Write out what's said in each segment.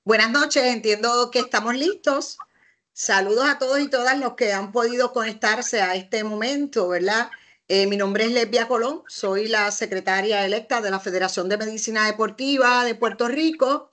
Buenas noches, entiendo que estamos listos. Saludos a todos y todas los que han podido conectarse a este momento, ¿verdad? Mi nombre es Lesbia Colón, soy la secretaria electa de la Federación de Medicina Deportiva de Puerto Rico.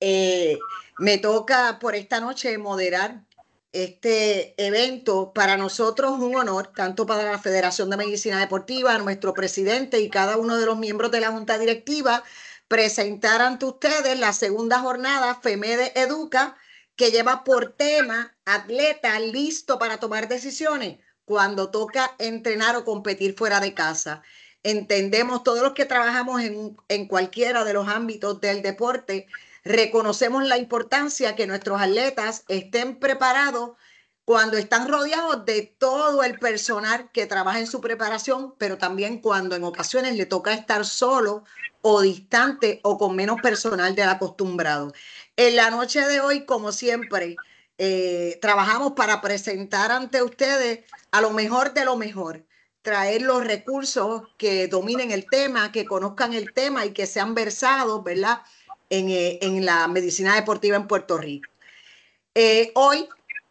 Me toca por esta noche moderar este evento. Para nosotros un honor, tanto para la Federación de Medicina Deportiva, nuestro presidente y cada uno de los miembros de la Junta Directiva, presentar ante ustedes la segunda jornada FEMEDE Educa, que lleva por tema atleta listo para tomar decisiones cuando toca entrenar o competir fuera de casa. Entendemos todos los que trabajamos en cualquiera de los ámbitos del deporte. Reconocemos la importancia que nuestros atletas estén preparados cuando están rodeados de todo el personal que trabaja en su preparación, pero también cuando en ocasiones le toca estar solo o distante o con menos personal del acostumbrado. En la noche de hoy, como siempre, trabajamos para presentar ante ustedes a lo mejor de lo mejor, traer los recursos que dominen el tema, que conozcan el tema y que sean versados, ¿verdad?, en la medicina deportiva en Puerto Rico. Hoy,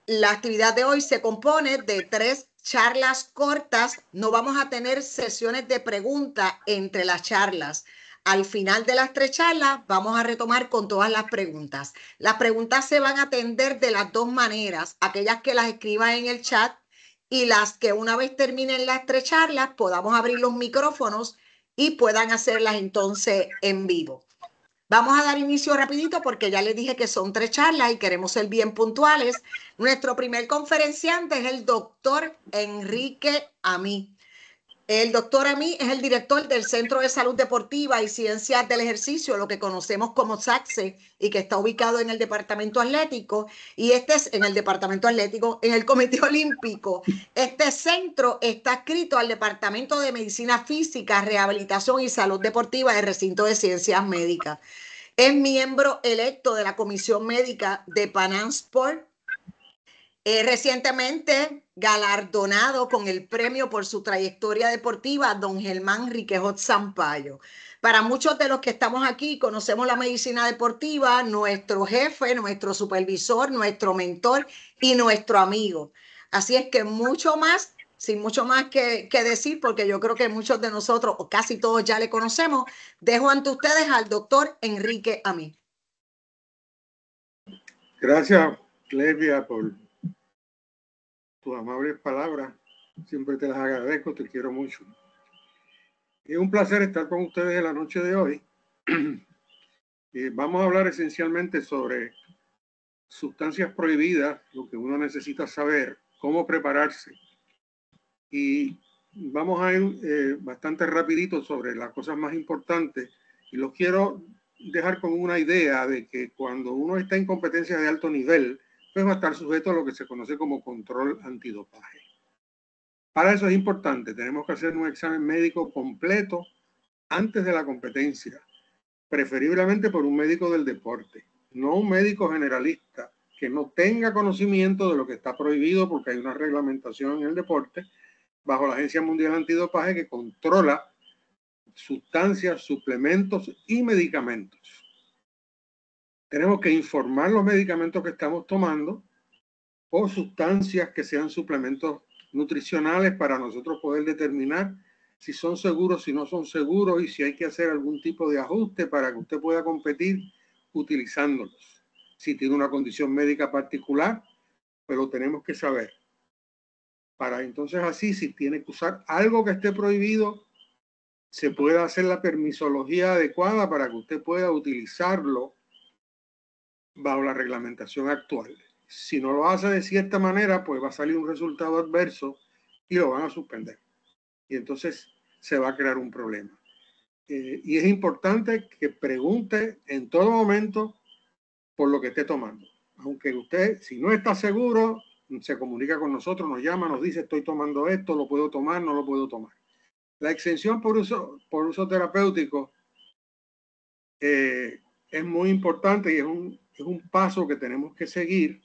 la actividad de hoy se compone de 3 charlas cortas. No vamos a tener sesiones de preguntas entre las charlas. Al final de las 3 charlas vamos a retomar con todas las preguntas. Las preguntas se van a atender de las 2 maneras, aquellas que las escriban en el chat y las que una vez terminen las 3 charlas podamos abrir los micrófonos y puedan hacerlas entonces en vivo. Vamos a dar inicio rapidito porque ya les dije que son 3 charlas y queremos ser bien puntuales. Nuestro primer conferenciante es el doctor Enrique Amí. El doctor Amí es el director del Centro de Salud Deportiva y Ciencias del Ejercicio, lo que conocemos como SACSE, y que está ubicado en el Departamento Atlético. Y este es en el Departamento Atlético, en el Comité Olímpico. Este centro está adscrito al Departamento de Medicina Física, Rehabilitación y Salud Deportiva del Recinto de Ciencias Médicas. Es miembro electo de la Comisión Médica de Pan Sport. Recientemente galardonado con el premio por su trayectoria deportiva, don Germán Riquejot Sampaio. Para muchos de los que estamos aquí, conocemos la medicina deportiva, nuestro jefe, nuestro supervisor, nuestro mentor y nuestro amigo. Así es que mucho más, sin mucho más que decir, porque yo creo que muchos de nosotros, o casi todos ya le conocemos, dejo ante ustedes al doctor Enrique Amí. Gracias, Lesbia, por tus amables palabras. Siempre te las agradezco, te quiero mucho. Es un placer estar con ustedes en la noche de hoy. Vamos a hablar esencialmente sobre sustancias prohibidas, lo que uno necesita saber, cómo prepararse. Y vamos a ir bastante rapidito sobre las cosas más importantes. Y los quiero dejar con una idea de que cuando uno está en competencias de alto nivel, pues va a estar sujeto a lo que se conoce como control antidopaje. Para eso es importante, tenemos que hacer un examen médico completo antes de la competencia, preferiblemente por un médico del deporte, no un médico generalista que no tenga conocimiento de lo que está prohibido, porque hay una reglamentación en el deporte bajo la Agencia Mundial Antidopaje que controla sustancias, suplementos y medicamentos. Tenemos que informar los medicamentos que estamos tomando o sustancias que sean suplementos nutricionales para nosotros poder determinar si son seguros, si no son seguros y si hay que hacer algún tipo de ajuste para que usted pueda competir utilizándolos. Si tiene una condición médica particular, pues lo tenemos que saber. Para entonces así, si tiene que usar algo que esté prohibido, se puede hacer la permisología adecuada para que usted pueda utilizarlo bajo la reglamentación actual. Si no lo hace de cierta manera, pues va a salir un resultado adverso y lo van a suspender. Y entonces se va a crear un problema. Y es importante que pregunte en todo momento por lo que esté tomando. Aunque usted, si no está seguro, se comunica con nosotros, nos llama, nos dice, estoy tomando esto, lo puedo tomar, no lo puedo tomar. La exención por uso terapéutico es muy importante y es un paso que tenemos que seguir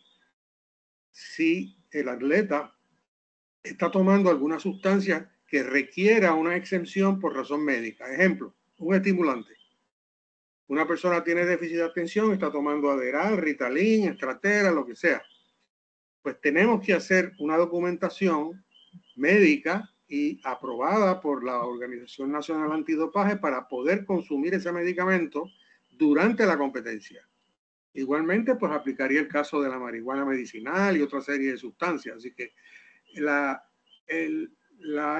si el atleta está tomando alguna sustancia que requiera una exención por razón médica. Ejemplo, un estimulante. Una persona tiene déficit de atención, está tomando Adderall, Ritalin, Estratera, lo que sea. Pues tenemos que hacer una documentación médica y aprobada por la Organización Nacional Antidopaje para poder consumir ese medicamento durante la competencia. Igualmente, pues aplicaría el caso de la marihuana medicinal y otra serie de sustancias. Así que la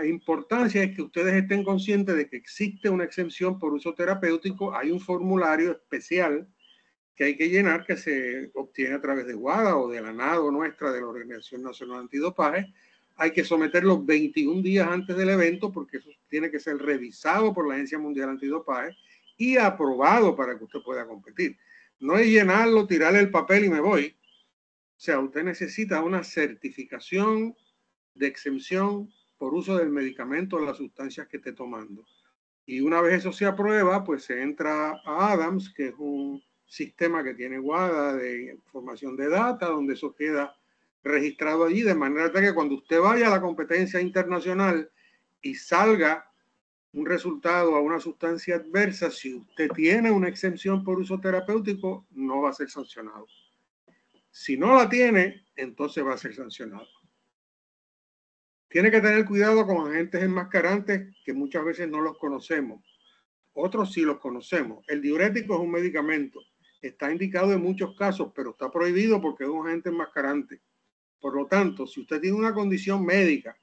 importancia es que ustedes estén conscientes de que existe una exención por uso terapéutico. Hay un formulario especial que hay que llenar, que se obtiene a través de WADA o de la NADO nuestra, de la Organización Nacional Antidopaje. Hay que someterlo 21 días antes del evento, porque eso tiene que ser revisado por la Agencia Mundial Antidopaje y aprobado para que usted pueda competir. No es llenarlo, tirarle el papel y me voy. O sea, usted necesita una certificación de exención por uso del medicamento o las sustancias que esté tomando. Y una vez eso se aprueba, pues se entra a ADAMS, que es un sistema que tiene WADA de información de data, donde eso queda registrado allí, de manera que cuando usted vaya a la competencia internacional y salga un resultado a una sustancia adversa, si usted tiene una exención por uso terapéutico, no va a ser sancionado. Si no la tiene, entonces va a ser sancionado. Tiene que tener cuidado con agentes enmascarantes que muchas veces no los conocemos. Otros sí los conocemos. El diurético es un medicamento. Está indicado en muchos casos, pero está prohibido porque es un agente enmascarante. Por lo tanto, si usted tiene una condición médica,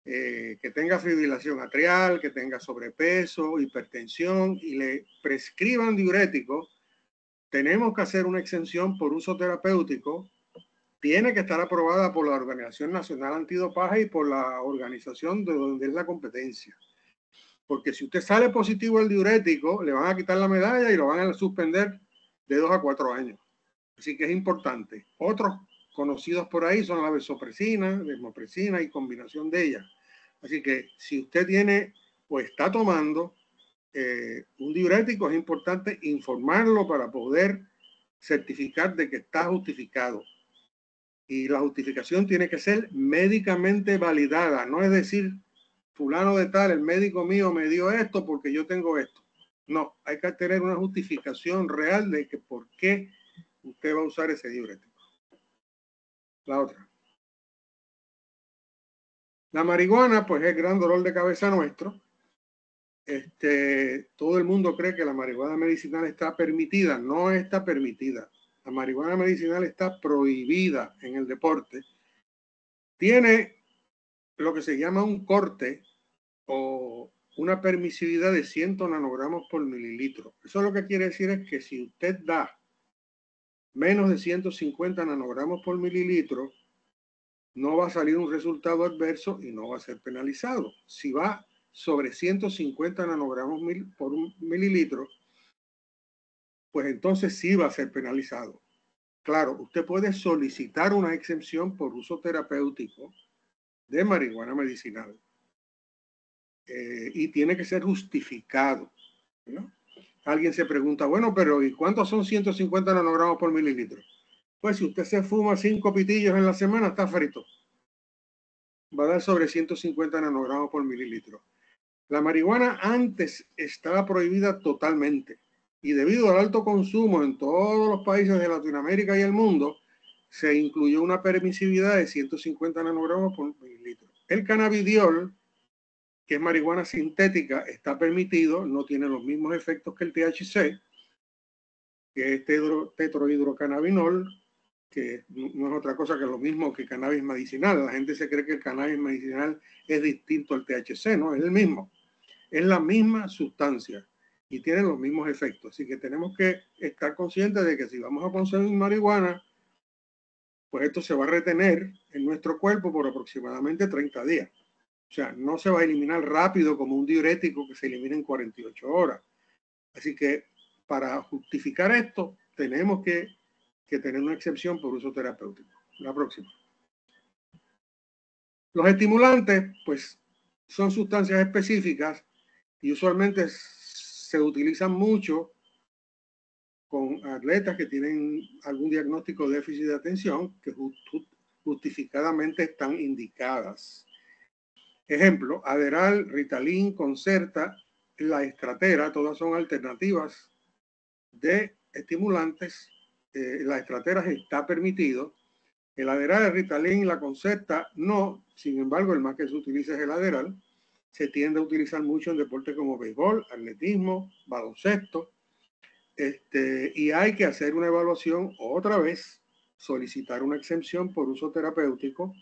que tenga fibrilación atrial, que tenga sobrepeso, hipertensión y le prescriban diuréticos, tenemos que hacer una exención por uso terapéutico. Tiene que estar aprobada por la Organización Nacional Antidopaje y por la organización de donde es la competencia. Porque si usted sale positivo al diurético, le van a quitar la medalla y lo van a suspender de 2 a 4 años. Así que es importante. Otros conocidos por ahí son la vasopresina, desmopresina y combinación de ellas. Así que si usted tiene o está tomando un diurético, es importante informarlo para poder certificar de que está justificado. Y la justificación tiene que ser médicamente validada, no es decir, fulano de tal, el médico mío me dio esto porque yo tengo esto. No, hay que tener una justificación real de que por qué usted va a usar ese diurético. La otra. La marihuana, pues es gran dolor de cabeza nuestro. Todo el mundo cree que la marihuana medicinal está permitida. No está permitida. La marihuana medicinal está prohibida en el deporte. Tiene lo que se llama un corte o una permisividad de 100 nanogramos por mililitro. Eso lo que quiere decir es que si usted da menos de 150 nanogramos por mililitro, no va a salir un resultado adverso y no va a ser penalizado. Si va sobre 150 nanogramos por mililitro, pues entonces sí va a ser penalizado. Claro, usted puede solicitar una exención por uso terapéutico de marihuana medicinal. Y tiene que ser justificado, ¿no? Alguien se pregunta, bueno, pero ¿y cuántos son 150 nanogramos por mililitro? Pues si usted se fuma 5 pitillos en la semana, está frito. Va a dar sobre 150 nanogramos por mililitro. La marihuana antes estaba prohibida totalmente y debido al alto consumo en todos los países de Latinoamérica y el mundo, se incluyó una permisividad de 150 nanogramos por mililitro. El cannabidiol, que es marihuana sintética, está permitido, no tiene los mismos efectos que el THC, que es tetrohidrocannabinol, que no es otra cosa que lo mismo que cannabis medicinal. La gente se cree que el cannabis medicinal es distinto al THC, no, es el mismo. Es la misma sustancia y tiene los mismos efectos. Así que tenemos que estar conscientes de que si vamos a consumir marihuana, pues esto se va a retener en nuestro cuerpo por aproximadamente 30 días. O sea, no se va a eliminar rápido como un diurético que se elimina en 48 horas. Así que para justificar esto, tenemos que tener una excepción por uso terapéutico. La próxima. Los estimulantes, pues, son sustancias específicas y usualmente se utilizan mucho con atletas que tienen algún diagnóstico de déficit de atención que justificadamente están indicadas. Ejemplo, Adderall, Ritalin, Concerta, la Estratera, todas son alternativas de estimulantes. Las estrateras está permitido. El Adderall, el Ritalin y la Concerta no. Sin embargo, el más que se utiliza es el Adderall. Se tiende a utilizar mucho en deportes como béisbol, atletismo, baloncesto. Y hay que hacer una evaluación otra vez, solicitar una exención por uso terapéutico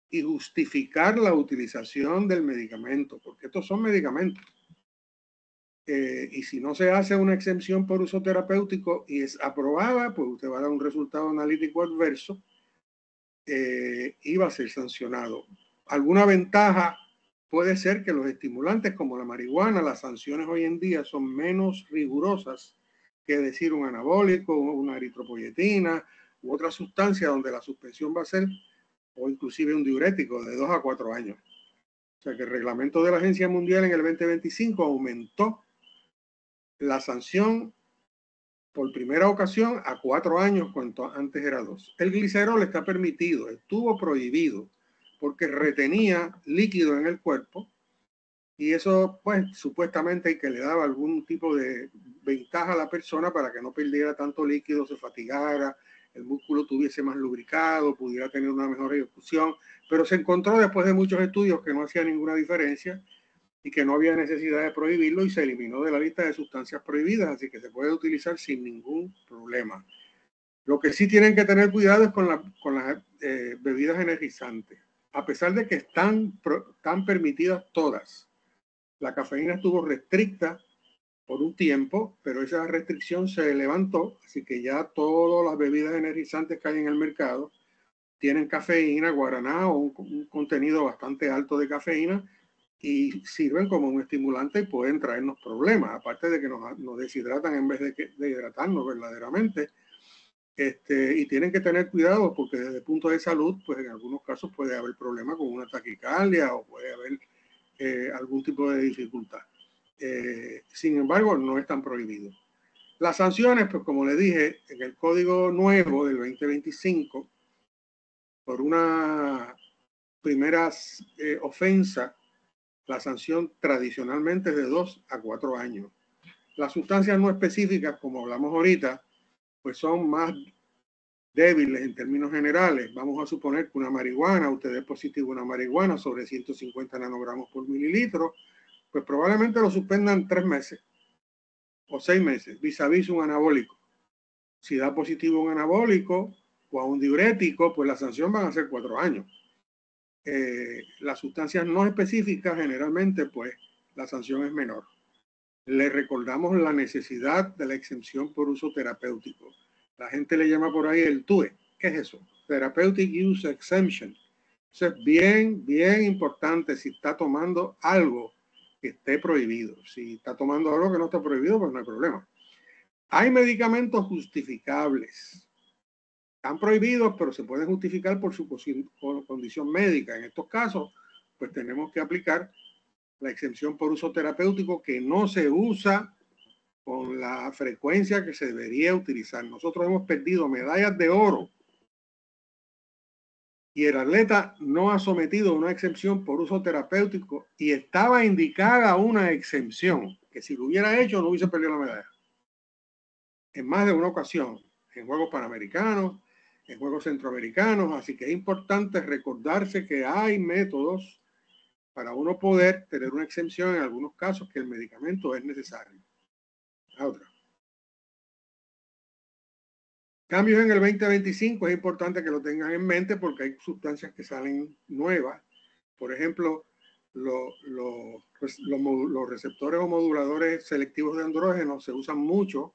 y justificar la utilización del medicamento, porque estos son medicamentos. Y si no se hace una exención por uso terapéutico y es aprobada, pues usted va a dar un resultado analítico adverso y va a ser sancionado. Alguna ventaja puede ser que los estimulantes como la marihuana, las sanciones hoy en día son menos rigurosas que decir un anabólico, una eritropoyetina u otra sustancia donde la suspensión va a ser, o inclusive un diurético, de 2 a 4 años. O sea que el reglamento de la Agencia Mundial en el 2025 aumentó la sanción por primera ocasión a 4 años, cuando antes era 2. El glicerol está permitido, estuvo prohibido porque retenía líquido en el cuerpo y eso pues supuestamente que le daba algún tipo de ventaja a la persona para que no perdiera tanto líquido, se fatigara, el músculo tuviese más lubricado, pudiera tener una mejor ejecución, pero se encontró después de muchos estudios que no hacía ninguna diferencia y que no había necesidad de prohibirlo y se eliminó de la lista de sustancias prohibidas, así que se puede utilizar sin ningún problema. Lo que sí tienen que tener cuidado es con las bebidas energizantes. A pesar de que están permitidas todas, la cafeína estuvo restricta por un tiempo, pero esa restricción se levantó, así que ya todas las bebidas energizantes que hay en el mercado tienen cafeína, guaraná o un contenido bastante alto de cafeína y sirven como un estimulante y pueden traernos problemas, aparte de que nos deshidratan en vez de hidratarnos verdaderamente. Y tienen que tener cuidado porque desde el punto de salud, pues en algunos casos puede haber problemas con una taquicardia o puede haber algún tipo de dificultad. Sin embargo, no están prohibidos. Las sanciones, pues como le dije, en el código nuevo del 2025, por una primera ofensa, la sanción tradicionalmente es de 2 a 4 años. Las sustancias no específicas, como hablamos ahorita, pues son más débiles en términos generales. Vamos a suponer que una marihuana, usted es positivo una marihuana sobre 150 nanogramos por mililitro, pues probablemente lo suspendan 3 meses o 6 meses, vis a vis un anabólico. Si da positivo un anabólico o a un diurético, pues la sanción van a ser 4 años. Las sustancias no específicas, generalmente, pues la sanción es menor. Le recordamos la necesidad de la exención por uso terapéutico. La gente le llama por ahí el TUE. ¿Qué es eso? Therapeutic Use Exemption. Eso es bien, bien importante si está tomando algo que esté prohibido. Si está tomando algo que no está prohibido, pues no hay problema. Hay medicamentos justificables. Están prohibidos, pero se pueden justificar por su condición médica. En estos casos, pues tenemos que aplicar la exención por uso terapéutico que no se usa con la frecuencia que se debería utilizar. Nosotros hemos perdido medallas de oro y el atleta no ha sometido una exención por uso terapéutico y estaba indicada una exención que si lo hubiera hecho no hubiese perdido la medalla. En más de una ocasión, en Juegos Panamericanos, en Juegos Centroamericanos, así que es importante recordarse que hay métodos para uno poder tener una exención en algunos casos que el medicamento es necesario. La otra. Cambios en el 2025 es importante que lo tengan en mente porque hay sustancias que salen nuevas. Por ejemplo, los receptores o moduladores selectivos de andrógeno se usan mucho.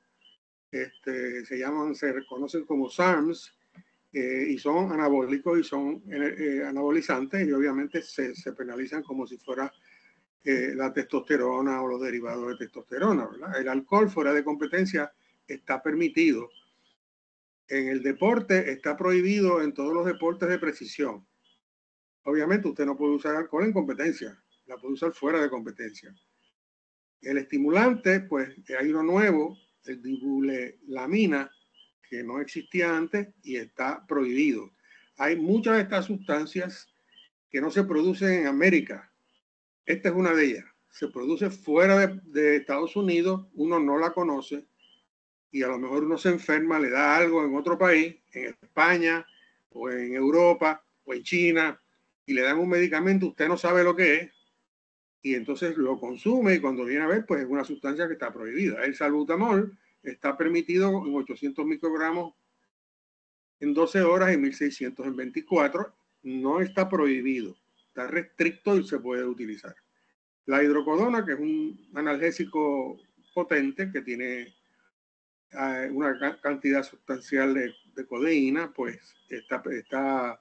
Se reconocen como SARMs y son anabólicos y son anabolizantes y obviamente se penalizan como si fuera la testosterona o los derivados de testosterona, ¿verdad? El alcohol fuera de competencia está permitido. En el deporte está prohibido en todos los deportes de precisión. Obviamente usted no puede usar alcohol en competencia, la puede usar fuera de competencia. El estimulante, pues hay uno nuevo, el dibulelamina, que no existía antes y está prohibido. Hay muchas de estas sustancias que no se producen en América. Esta es una de ellas. Se produce fuera de Estados Unidos, uno no la conoce y a lo mejor uno se enferma, le da algo en otro país, en España o en Europa o en China, y le dan un medicamento, usted no sabe lo que es, y entonces lo consume y cuando viene a ver, pues es una sustancia que está prohibida. El salbutamol está permitido en 800 microgramos en 12 horas y 1600 en 24. No está prohibido, está restricto y se puede utilizar. La hidrocodona, que es un analgésico potente que tiene una cantidad sustancial de codeína, pues está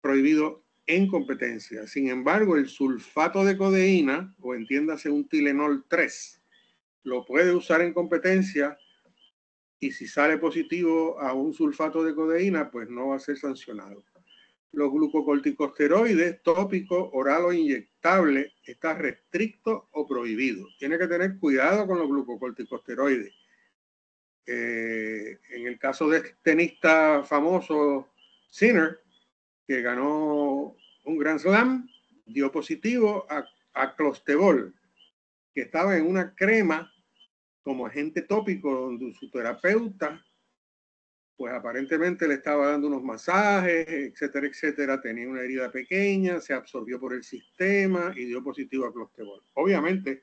prohibido en competencia. Sin embargo, el sulfato de codeína, o entiéndase un Tylenol 3, lo puede usar en competencia y si sale positivo a un sulfato de codeína, pues no va a ser sancionado. Los glucocorticosteroides tópico, oral o inyectable está restricto o prohibido. Tiene que tener cuidado con los glucocorticosteroides. En el caso de este tenista famoso Sinner, que ganó un Grand Slam, dio positivo a Clostebol, que estaba en una crema como agente tópico donde su terapeuta pues aparentemente le estaba dando unos masajes, etcétera, etcétera. Tenía una herida pequeña, se absorbió por el sistema y dio positivo a Clostebol. Obviamente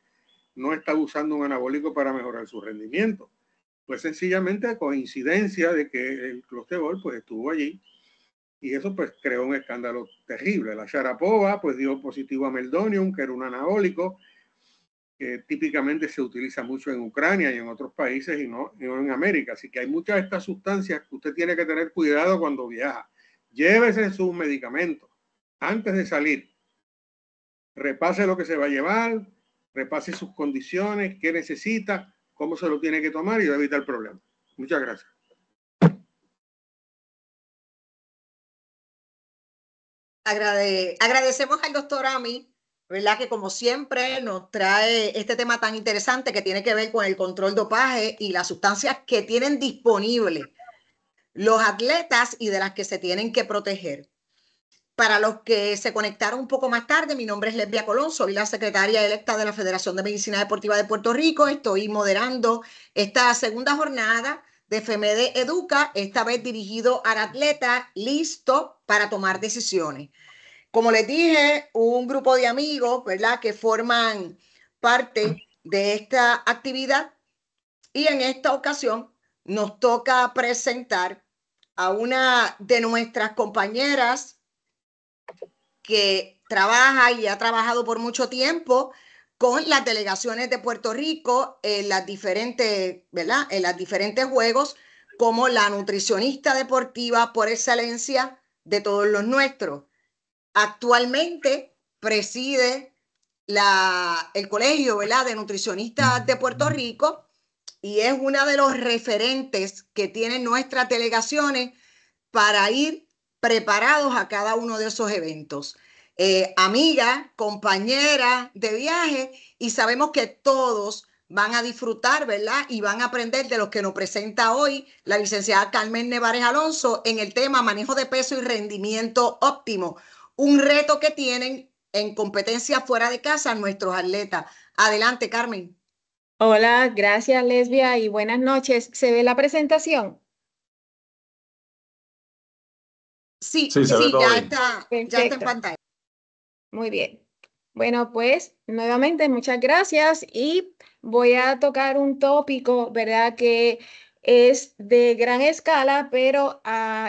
no está usando un anabólico para mejorar su rendimiento. Pues sencillamente coincidencia de que el Clostebol pues estuvo allí y eso pues creó un escándalo terrible. La Sharapova pues dio positivo a Meldonium, que era un anabólico que típicamente se utiliza mucho en Ucrania y en otros países y no en América. Así que hay muchas de estas sustancias que usted tiene que tener cuidado cuando viaja. Llévese sus medicamentos antes de salir. Repase lo que se va a llevar, repase sus condiciones, qué necesita, cómo se lo tiene que tomar y va a evitar el problema. Muchas gracias. Agradecemos al doctor Ami, ¿verdad? Que como siempre nos trae este tema tan interesante que tiene que ver con el control dopaje y las sustancias que tienen disponibles los atletas y de las que se tienen que proteger. Para los que se conectaron un poco más tarde, mi nombre es Lesbia Colón, soy la secretaria electa de la Federación de Medicina Deportiva de Puerto Rico. Estoy moderando esta segunda jornada de FEMEDE Educa, esta vez dirigido al atleta listo para tomar decisiones. Como les dije, un grupo de amigos, ¿verdad?, que forman parte de esta actividad y en esta ocasión nos toca presentar a una de nuestras compañeras que trabaja y ha trabajado por mucho tiempo con las delegaciones de Puerto Rico en las diferentes, ¿verdad?, en los diferentes juegos, como la nutricionista deportiva por excelencia de todos los nuestros. Actualmente preside el Colegio, ¿verdad?, de Nutricionistas de Puerto Rico y es una de los referentes que tienen nuestras delegaciones para ir preparados a cada uno de esos eventos. Amiga, compañera de viaje, y sabemos que todos van a disfrutar, ¿verdad? Y van a aprender de lo que nos presenta hoy la licenciada Carmen Nevares Alonso en el tema manejo de peso y rendimiento óptimo, un reto que tienen en competencia fuera de casa nuestros atletas. Adelante, Carmen. Hola, gracias Lesbia y buenas noches. ¿Se ve la presentación? Sí, Sí, se ve todo bien. Ya está en pantalla. Muy bien. Bueno, pues nuevamente muchas gracias y voy a tocar un tópico, ¿verdad?, que es de gran escala, pero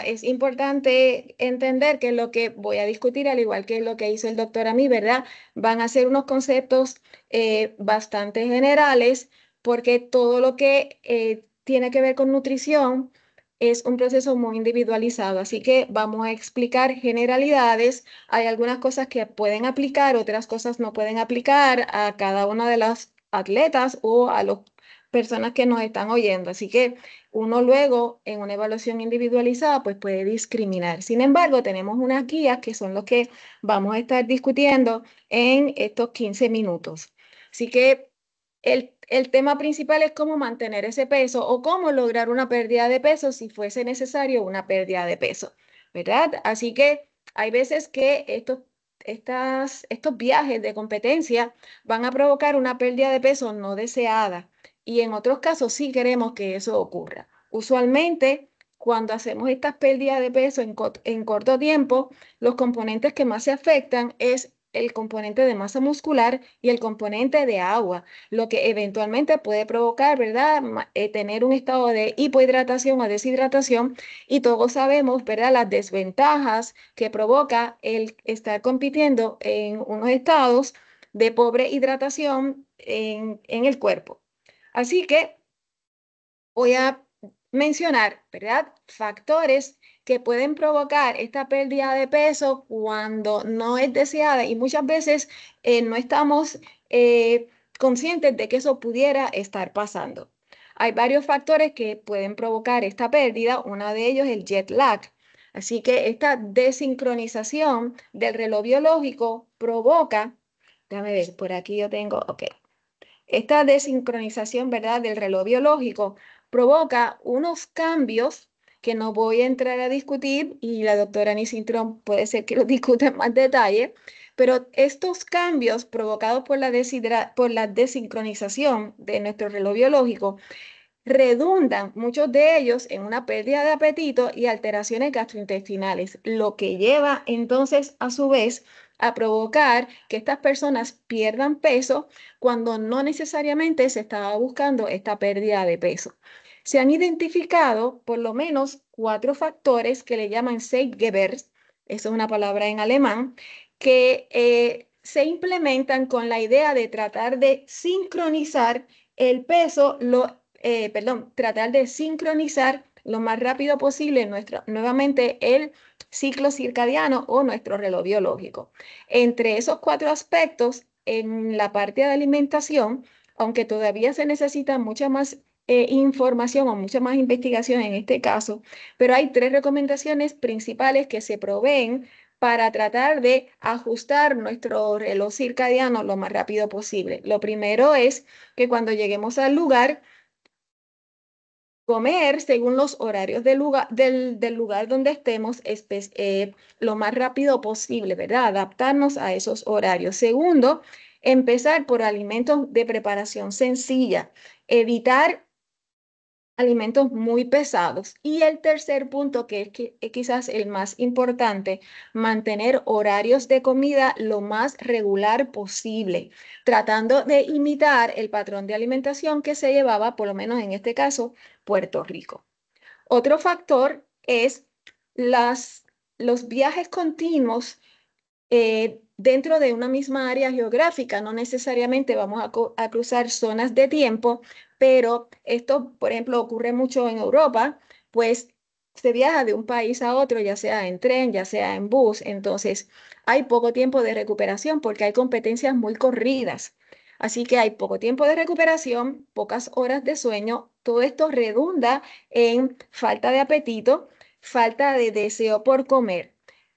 es importante entender que lo que voy a discutir, al igual que lo que hizo el doctor Ami, ¿verdad?, van a ser unos conceptos bastante generales, porque todo lo que tiene que ver con nutrición es un proceso muy individualizado. Así que vamos a explicar generalidades. Hay algunas cosas que pueden aplicar, otras cosas no pueden aplicar a cada una de las atletas o a las personas que nos están oyendo. Así que uno luego en una evaluación individualizada pues puede discriminar. Sin embargo, tenemos unas guías que son los que vamos a estar discutiendo en estos 15 minutos. Así que el tema principal es cómo mantener ese peso o cómo lograr una pérdida de peso si fuese necesario una pérdida de peso, ¿verdad? Así que hay veces que estos viajes de competencia van a provocar una pérdida de peso no deseada. y en otros casos sí queremos que eso ocurra. Usualmente, cuando hacemos estas pérdidas de peso en corto tiempo, los componentes que más se afectan es el componente de masa muscular y el componente de agua, lo que eventualmente puede provocar, ¿verdad?, tener un estado de hipohidratación o deshidratación, y todos sabemos, ¿verdad?, las desventajas que provoca el estar compitiendo en unos estados de pobre hidratación en el cuerpo. Así que voy a mencionar, ¿verdad?, factores que pueden provocar esta pérdida de peso cuando no es deseada, y muchas veces no estamos conscientes de que eso pudiera estar pasando. Hay varios factores que pueden provocar esta pérdida. Uno de ellos es el jet lag. Así que esta desincronización del reloj biológico provoca, déjame ver, por aquí yo tengo, ok. Esta desincronización, ¿verdad?, del reloj biológico provoca unos cambios que no voy a entrar a discutir, y la doctora Nisintrón puede ser que lo discuta en más detalle, pero estos cambios provocados por la desincronización de nuestro reloj biológico redundan, muchos de ellos, en una pérdida de apetito y alteraciones gastrointestinales, lo que lleva entonces a su vez a provocar que estas personas pierdan peso cuando no necesariamente se estaba buscando esta pérdida de peso. Se han identificado por lo menos 4 factores que le llaman Zeitgebers, eso es una palabra en alemán, que se implementan con la idea de tratar de sincronizar el peso, tratar de sincronizar lo más rápido posible nuevamente el ciclo circadiano o nuestro reloj biológico. Entre esos 4 aspectos, en la parte de alimentación, aunque todavía se necesita mucha más información o mucha más investigación en este caso, pero hay 3 recomendaciones principales que se proveen para tratar de ajustar nuestro reloj circadiano lo más rápido posible. Lo primero es que cuando lleguemos al lugar, comer según los horarios del lugar donde estemos, lo más rápido posible, ¿verdad? Adaptarnos a esos horarios. Segundo, empezar por alimentos de preparación sencilla, evitar alimentos muy pesados. Y el tercer punto, que es quizás el más importante, mantener horarios de comida lo más regular posible, tratando de imitar el patrón de alimentación que se llevaba, por lo menos en este caso, Puerto Rico. Otro factor es los viajes continuos dentro de una misma área geográfica. No necesariamente vamos a cruzar zonas de tiempo, pero esto, por ejemplo, ocurre mucho en Europa, pues se viaja de un país a otro, ya sea en tren, ya sea en bus. Entonces, hay poco tiempo de recuperación porque hay competencias muy corridas. Así que hay poco tiempo de recuperación, pocas horas de sueño. Todo esto redunda en falta de apetito, falta de deseo por comer.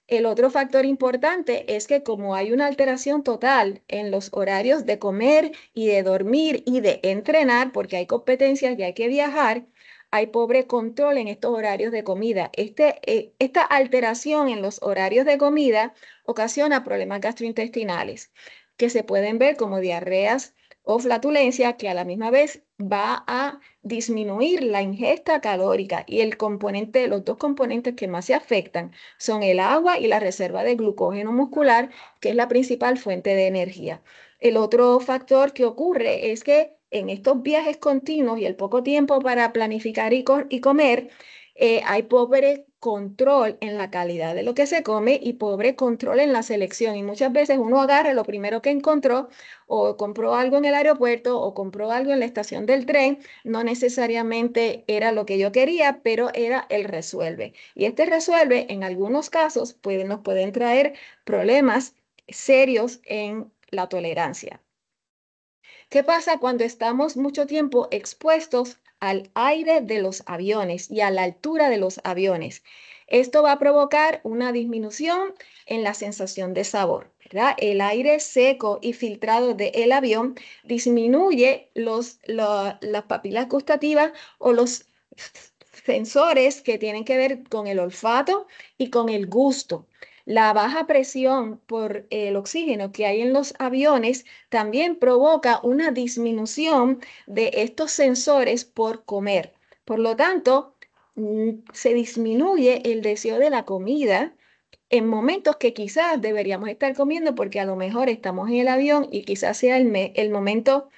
El otro factor importante es que como hay una alteración total en los horarios de comer y de dormir y de entrenar, porque hay competencias y hay que viajar, hay pobre control en estos horarios de comida. Esta alteración en los horarios de comida ocasiona problemas gastrointestinales que se pueden ver como diarreas o flatulencia, que a la misma vez va a disminuir la ingesta calórica, y los 2 componentes que más se afectan son el agua y la reserva de glucógeno muscular, que es la principal fuente de energía. El otro factor que ocurre es que en estos viajes continuos y el poco tiempo para planificar y comer, hay pobre control en la calidad de lo que se come y pobre control en la selección. Y muchas veces uno agarra lo primero que encontró, o compró algo en el aeropuerto o compró algo en la estación del tren. No necesariamente era lo que yo quería, pero era el resuelve. Y este resuelve en algunos casos nos pueden traer problemas serios en la tolerancia. ¿Qué pasa cuando estamos mucho tiempo expuestos al aire de los aviones y a la altura de los aviones? Esto va a provocar una disminución en la sensación de sabor, ¿verdad? El aire seco y filtrado del avión disminuye las papilas gustativas o los sensores que tienen que ver con el olfato y con el gusto. La baja presión por el oxígeno que hay en los aviones también provoca una disminución de estos sensores por comer. Por lo tanto, se disminuye el deseo de la comida en momentos que quizás deberíamos estar comiendo porque a lo mejor estamos en el avión y quizás sea el momento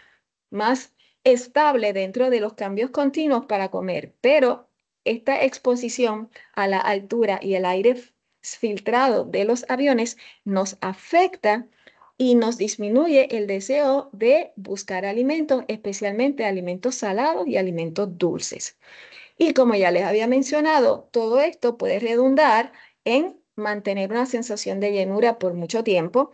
más estable dentro de los cambios continuos para comer. Pero esta exposición a la altura y el aire filtrado de los aviones nos afecta y nos disminuye el deseo de buscar alimentos, especialmente alimentos salados y alimentos dulces. Y como ya les había mencionado, todo esto puede redundar en mantener una sensación de llenura por mucho tiempo,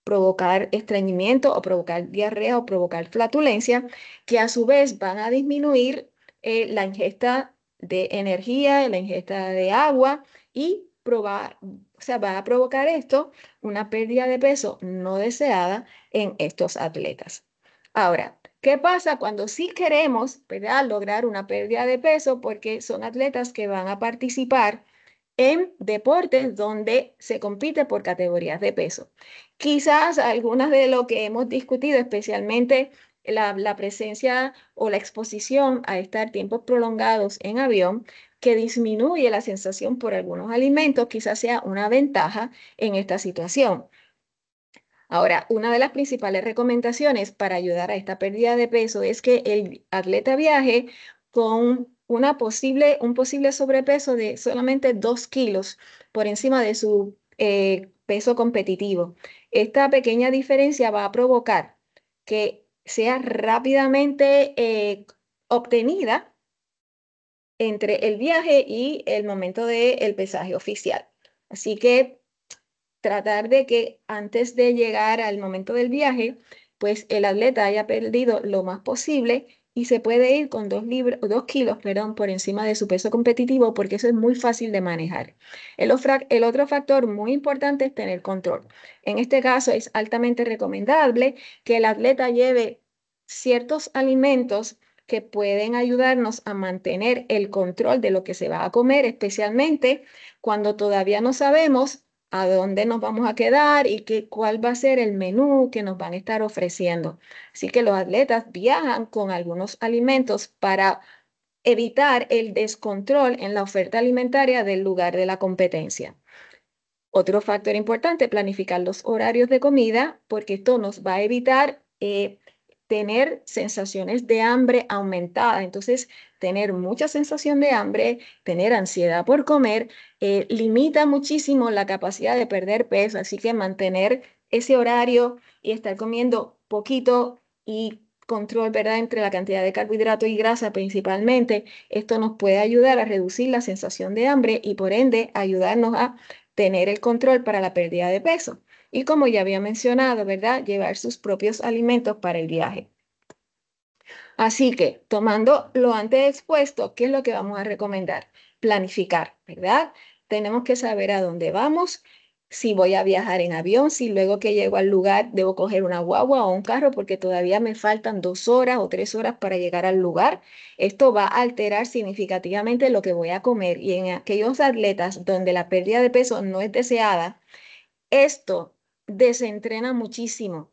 provocar estreñimiento o provocar diarrea o provocar flatulencia, que a su vez van a disminuir la ingesta de energía, la ingesta de agua y va a provocar esto una pérdida de peso no deseada en estos atletas. Ahora, ¿qué pasa cuando sí queremos, ¿verdad?, lograr una pérdida de peso? Porque son atletas que van a participar en deportes donde se compite por categorías de peso. Quizás algunas de lo que hemos discutido, especialmente la presencia o la exposición a estar tiempos prolongados en avión, que disminuye la sensación por algunos alimentos, quizás sea una ventaja en esta situación. Ahora, una de las principales recomendaciones para ayudar a esta pérdida de peso es que el atleta viaje con un posible sobrepeso de solamente 2 kilos por encima de su peso competitivo. Esta pequeña diferencia va a provocar que sea rápidamente obtenida entre el viaje y el momento del pesaje oficial. Así que tratar de que antes de llegar al momento del viaje, pues el atleta haya perdido lo más posible y se puede ir con 2 kilos, por encima de su peso competitivo, porque eso es muy fácil de manejar. El otro factor muy importante es tener control. En este caso es altamente recomendable que el atleta lleve ciertos alimentos que pueden ayudarnos a mantener el control de lo que se va a comer, especialmente cuando todavía no sabemos a dónde nos vamos a quedar y cuál va a ser el menú que nos van a estar ofreciendo. Así que los atletas viajan con algunos alimentos para evitar el descontrol en la oferta alimentaria del lugar de la competencia. Otro factor importante, planificar los horarios de comida, porque esto nos va a evitar tener sensaciones de hambre aumentada. Entonces, tener mucha sensación de hambre, tener ansiedad por comer, limita muchísimo la capacidad de perder peso. Así que mantener ese horario y estar comiendo poquito y control, ¿verdad?, entre la cantidad de carbohidratos y grasa principalmente, esto nos puede ayudar a reducir la sensación de hambre y por ende ayudarnos a tener el control para la pérdida de peso. Y como ya había mencionado, ¿verdad?, llevar sus propios alimentos para el viaje. Así que, tomando lo antes expuesto, ¿qué es lo que vamos a recomendar? Planificar, ¿verdad? Tenemos que saber a dónde vamos, si voy a viajar en avión, si luego que llego al lugar debo coger una guagua o un carro porque todavía me faltan 2 horas o 3 horas para llegar al lugar. Esto va a alterar significativamente lo que voy a comer y en aquellos atletas donde la pérdida de peso no es deseada, esto desentrena muchísimo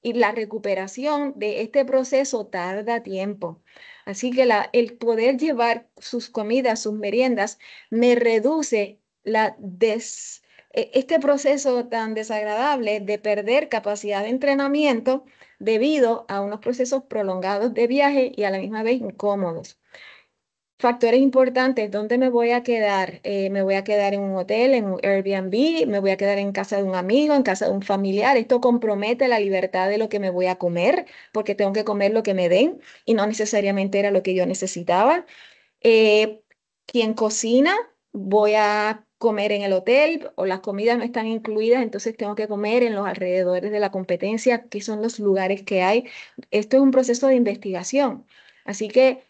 y la recuperación de este proceso tarda tiempo. Así que el poder llevar sus comidas, sus meriendas, me reduce este proceso tan desagradable de perder capacidad de entrenamiento debido a unos procesos prolongados de viaje y a la misma vez incómodos. Factores importantes, ¿dónde me voy a quedar? Me voy a quedar en un hotel, en un Airbnb, me voy a quedar en casa de un amigo, en casa de un familiar. Esto compromete la libertad de lo que me voy a comer, porque tengo que comer lo que me den y no necesariamente era lo que yo necesitaba. ¿Quién cocina? Voy a comer en el hotel o las comidas no están incluidas, entonces tengo que comer en los alrededores de la competencia, que son los lugares que hay. Esto es un proceso de investigación. Así que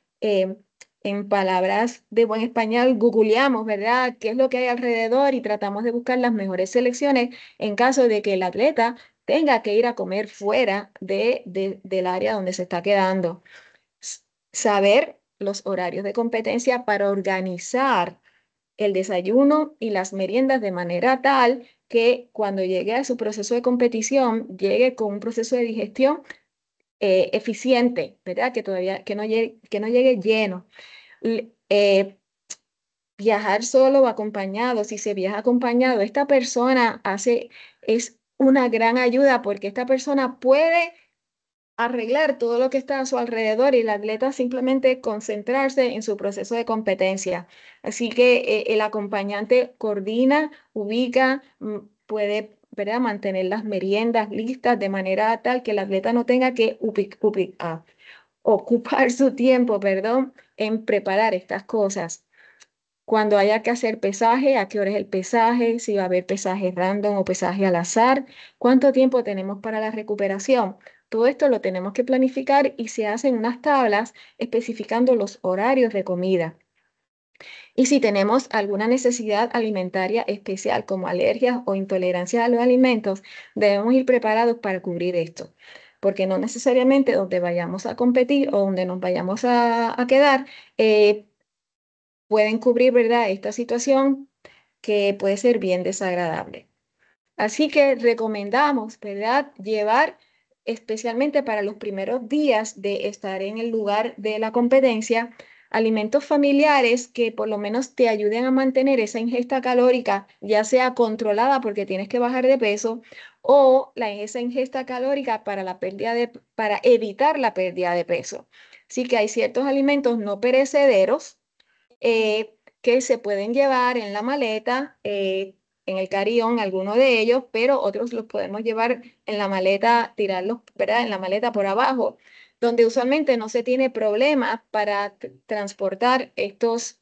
en palabras de buen español, googleamos, ¿verdad?, qué es lo que hay alrededor y tratamos de buscar las mejores selecciones en caso de que el atleta tenga que ir a comer fuera del área donde se está quedando. Saber los horarios de competencia para organizar el desayuno y las meriendas de manera tal que cuando llegue a su proceso de competición, llegue con un proceso de digestión eficiente, ¿verdad? Que todavía que no llegue lleno. Viajar solo o acompañado, si se viaja acompañado, esta persona es una gran ayuda porque esta persona puede arreglar todo lo que está a su alrededor y el atleta simplemente concentrarse en su proceso de competencia. Así que el acompañante coordina, ubica, puede, ¿verdad?, mantener las meriendas listas de manera tal que el atleta no tenga que ocupar su tiempo, perdón, en preparar estas cosas. Cuando haya que hacer pesaje, a qué hora es el pesaje, si va a haber pesaje random o pesaje al azar, cuánto tiempo tenemos para la recuperación. Todo esto lo tenemos que planificar y se hacen unas tablas especificando los horarios de comida. Y si tenemos alguna necesidad alimentaria especial como alergias o intolerancias a los alimentos, debemos ir preparados para cubrir esto. Porque no necesariamente donde vayamos a competir o donde nos vayamos a quedar, pueden cubrir, ¿verdad?, esta situación que puede ser bien desagradable. Así que recomendamos, ¿verdad?, llevar especialmente para los primeros días de estar en el lugar de la competencia, alimentos familiares que por lo menos te ayuden a mantener esa ingesta calórica, ya sea controlada porque tienes que bajar de peso o esa ingesta calórica para evitar la pérdida de peso. Así que hay ciertos alimentos no perecederos que se pueden llevar en la maleta, en el carry-on, alguno de ellos, pero otros los podemos llevar en la maleta, tirarlos, ¿verdad?, en la maleta por abajo, donde usualmente no se tiene problema para transportar estos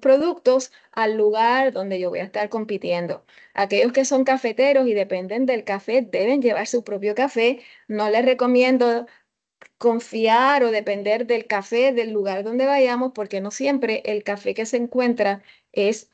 productos al lugar donde yo voy a estar compitiendo. Aquellos que son cafeteros y dependen del café deben llevar su propio café. No les recomiendo confiar o depender del café del lugar donde vayamos, porque no siempre el café que se encuentra es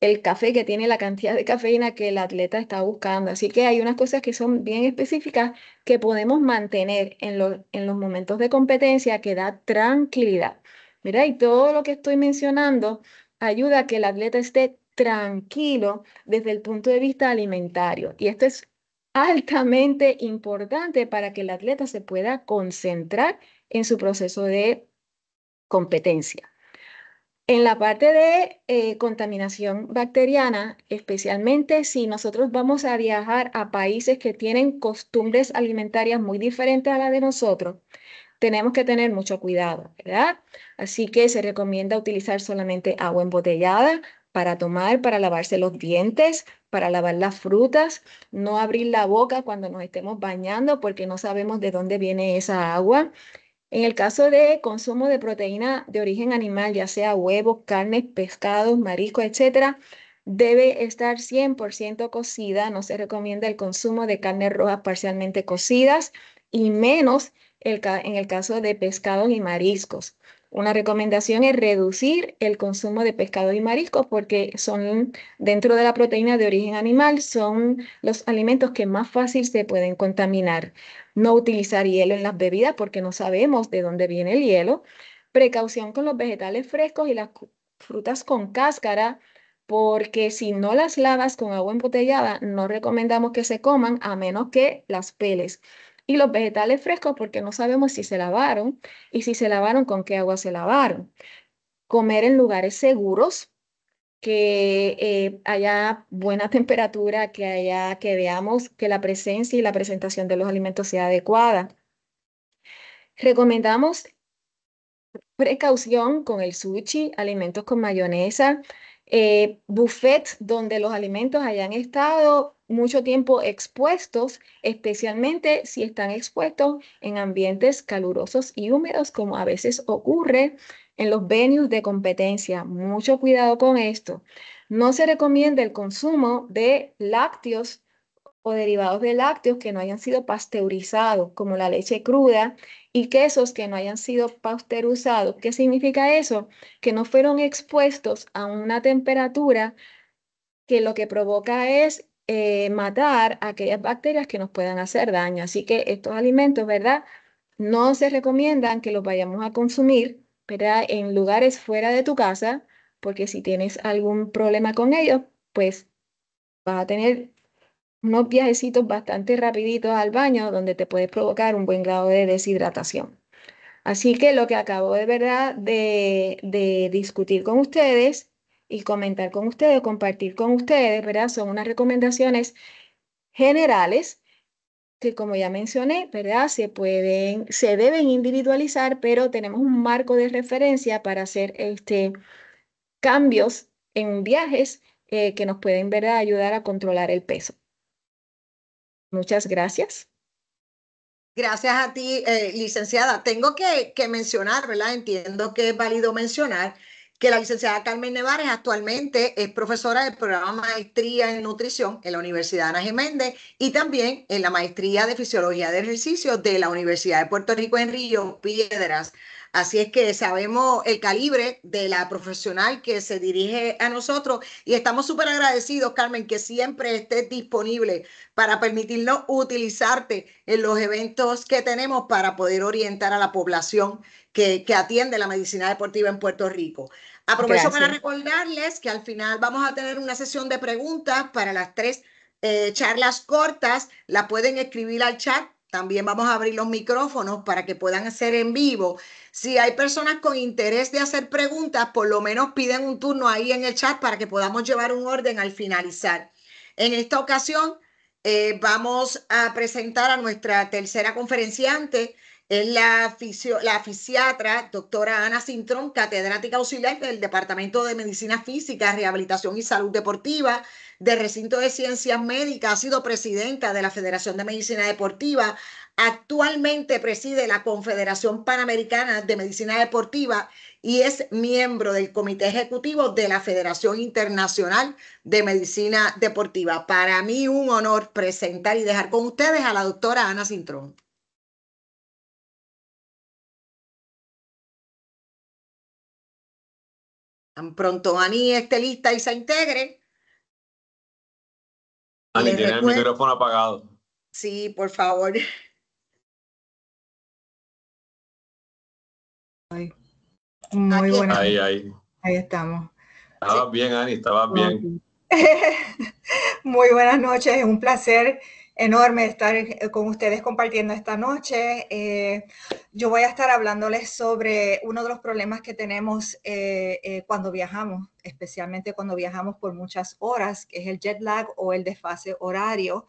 el café que tiene la cantidad de cafeína que el atleta está buscando. Así que hay unas cosas que son bien específicas que podemos mantener en los momentos de competencia que da tranquilidad. Mira, y todo lo que estoy mencionando ayuda a que el atleta esté tranquilo desde el punto de vista alimentario. Y esto es altamente importante para que el atleta se pueda concentrar en su proceso de competencia. En la parte de contaminación bacteriana, especialmente si nosotros vamos a viajar a países que tienen costumbres alimentarias muy diferentes a las de nosotros, tenemos que tener mucho cuidado, ¿verdad? Así que se recomienda utilizar solamente agua embotellada para tomar, para lavarse los dientes, para lavar las frutas, no abrir la boca cuando nos estemos bañando porque no sabemos de dónde viene esa agua. En el caso de consumo de proteína de origen animal, ya sea huevos, carnes, pescados, mariscos, etcétera, debe estar 100% cocida. No se recomienda el consumo de carnes rojas parcialmente cocidas y menos en el caso de pescados y mariscos. Una recomendación es reducir el consumo de pescados y mariscos porque son dentro de la proteína de origen animal, son los alimentos que más fácil se pueden contaminar. No utilizar hielo en las bebidas porque no sabemos de dónde viene el hielo. Precaución con los vegetales frescos y las frutas con cáscara, porque si no las lavas con agua embotellada, no recomendamos que se coman a menos que las peles. Y los vegetales frescos porque no sabemos si se lavaron y si se lavaron, con qué agua se lavaron. Comer en lugares seguros, que haya buena temperatura, que veamos que la presencia y la presentación de los alimentos sea adecuada. Recomendamos precaución con el sushi, alimentos con mayonesa, buffets donde los alimentos hayan estado mucho tiempo expuestos, especialmente si están expuestos en ambientes calurosos y húmedos, como a veces ocurre en los venues de competencia. Mucho cuidado con esto. No se recomienda el consumo de lácteos o derivados de lácteos que no hayan sido pasteurizados, como la leche cruda, y quesos que no hayan sido pasteurizados. ¿Qué significa eso? Que no fueron expuestos a una temperatura que lo que provoca es matar aquellas bacterias que nos puedan hacer daño. Así que estos alimentos, ¿verdad?, no se recomiendan que los vayamos a consumir, ¿verdad?, en lugares fuera de tu casa, porque si tienes algún problema con ellos, pues vas a tener unos viajecitos bastante rapiditos al baño donde te puede provocar un buen grado de deshidratación. Así que lo que acabo de verdad de discutir con ustedes y comentar con ustedes, compartir con ustedes, ¿verdad? Son unas recomendaciones generales que, como ya mencioné, ¿verdad? Se deben individualizar, pero tenemos un marco de referencia para hacer cambios en viajes que nos pueden, ¿verdad?, ayudar a controlar el peso. Muchas gracias. Gracias a ti, licenciada. Tengo que mencionar, ¿verdad? Entiendo que es válido mencionar que la licenciada Carmen Nevares actualmente es profesora del programa Maestría en Nutrición en la Universidad Ana G. Méndez y también en la Maestría de Fisiología de Ejercicio de la Universidad de Puerto Rico en Río Piedras. Así es que sabemos el calibre de la profesional que se dirige a nosotros y estamos súper agradecidos, Carmen, que siempre estés disponible para permitirnos utilizarte en los eventos que tenemos para poder orientar a la población que atiende la medicina deportiva en Puerto Rico. Aprovecho para recordarles que al final vamos a tener una sesión de preguntas para las 3 charlas cortas. La pueden escribir al chat. También vamos a abrir los micrófonos para que puedan hacer en vivo. Si hay personas con interés de hacer preguntas, por lo menos piden un turno ahí en el chat para que podamos llevar un orden al finalizar. En esta ocasión vamos a presentar a nuestra tercera conferenciante. Es la fisiatra, doctora Ana Cintrón, catedrática auxiliar del Departamento de Medicina Física, Rehabilitación y Salud Deportiva del Recinto de Ciencias Médicas. Ha sido presidenta de la Federación de Medicina Deportiva. Actualmente preside la Confederación Panamericana de Medicina Deportiva y es miembro del Comité Ejecutivo de la Federación Internacional de Medicina Deportiva. Para mí un honor presentar y dejar con ustedes a la doctora Ana Cintrón. Tan pronto Ani esté lista y se integre. Ani, tiene el micrófono apagado. Sí, por favor. Muy buenas. Ahí estamos. Estabas bien, Ani, estabas bien. Muy buenas noches, es un placer enorme estar con ustedes compartiendo esta noche. Yo voy a estar hablándoles sobre uno de los problemas que tenemos cuando viajamos, especialmente cuando viajamos por muchas horas, que es el jet lag o el desfase horario.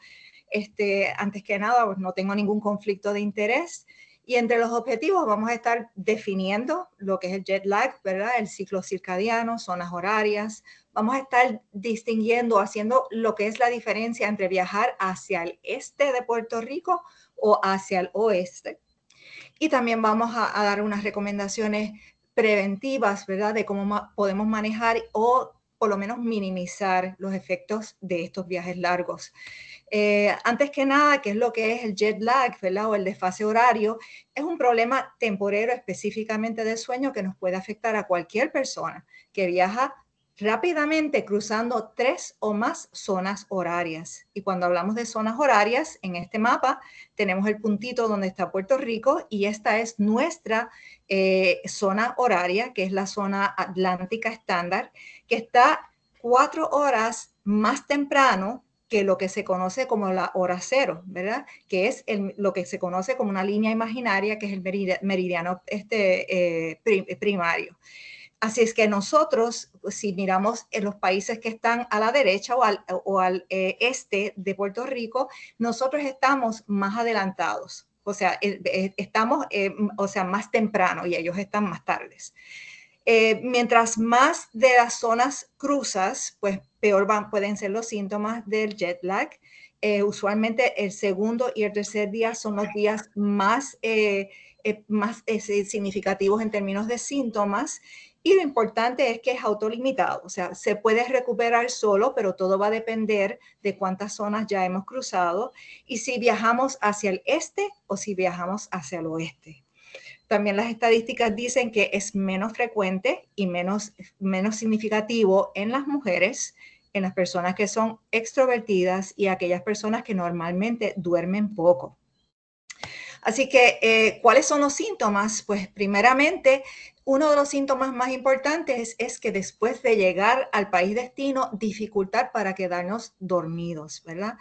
Antes que nada, pues no tengo ningún conflicto de interés. Y entre los objetivos vamos a estar definiendo lo que es el jet lag, ¿verdad? El ciclo circadiano, zonas horarias. Vamos a estar distinguiendo, haciendo lo que es la diferencia entre viajar hacia el este de Puerto Rico o hacia el oeste. Y también vamos a dar unas recomendaciones preventivas, ¿verdad? De cómo podemos manejar o por lo menos minimizar los efectos de estos viajes largos. Antes que nada, ¿qué es lo que es el jet lag, ¿verdad? O el desfase horario? Es un problema temporero específicamente del sueño que nos puede afectar a cualquier persona que viaja rápidamente cruzando 3 o más zonas horarias. Y cuando hablamos de zonas horarias, en este mapa tenemos el puntito donde está Puerto Rico y esta es nuestra zona horaria, que es la zona atlántica estándar, que está 4 horas más temprano que lo que se conoce como la hora cero, ¿verdad? Que es lo que se conoce como una línea imaginaria, que es el meridiano primario. Así es que nosotros, si miramos en los países que están a la derecha o al este de Puerto Rico, nosotros estamos más adelantados. O sea, estamos más temprano y ellos están más tardes. Mientras más de las zonas cruzas, pues peor pueden ser los síntomas del jet lag. Usualmente el segundo y el tercer día son los días más significativos en términos de síntomas. Y lo importante es que es autolimitado, o sea, se puede recuperar solo, pero todo va a depender de cuántas zonas ya hemos cruzado y si viajamos hacia el este o si viajamos hacia el oeste. También las estadísticas dicen que es menos frecuente y menos significativo en las mujeres, en las personas que son extrovertidas y aquellas personas que normalmente duermen poco. Así que, ¿cuáles son los síntomas? Pues primeramente, uno de los síntomas más importantes es que después de llegar al país destino, dificultad para quedarnos dormidos, ¿verdad?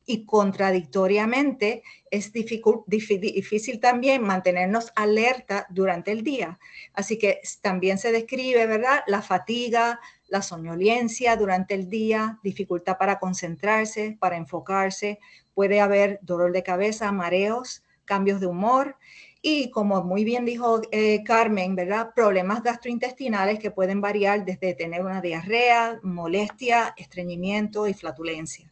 Y contradictoriamente es difícil también mantenernos alerta durante el día. Así que también se describe, ¿verdad? La fatiga, la somnolencia durante el día, dificultad para concentrarse, para enfocarse. Puede haber dolor de cabeza, mareos, cambios de humor. Y como muy bien dijo Carmen, ¿verdad? Problemas gastrointestinales que pueden variar desde tener una diarrea, molestia, estreñimiento y flatulencia.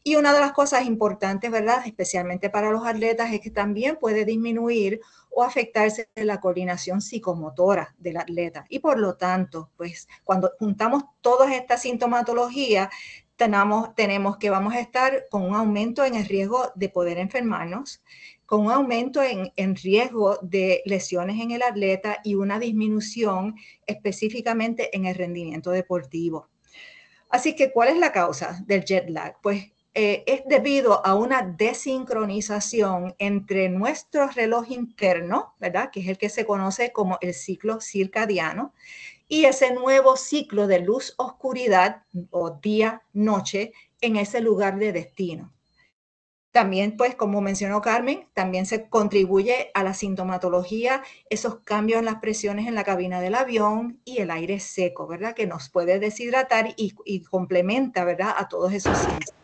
Y una de las cosas importantes, ¿verdad? Especialmente para los atletas, es que también puede disminuir o afectarse la coordinación psicomotora del atleta. Y por lo tanto, pues cuando juntamos todas estas sintomatologías, tenemos que vamos a estar con un aumento en el riesgo de poder enfermarnos, con un aumento en riesgo de lesiones en el atleta y una disminución específicamente en el rendimiento deportivo. Así que, ¿cuál es la causa del jet lag? Pues es debido a una desincronización entre nuestro reloj interno, ¿verdad? Que es el que se conoce como el ciclo circadiano, y ese nuevo ciclo de luz-oscuridad o día-noche en ese lugar de destino. También, pues, como mencionó Carmen, también se contribuye a la sintomatología, esos cambios en las presiones en la cabina del avión y el aire seco, ¿verdad? Que nos puede deshidratar y complementa, ¿verdad? A todos esos síntomas.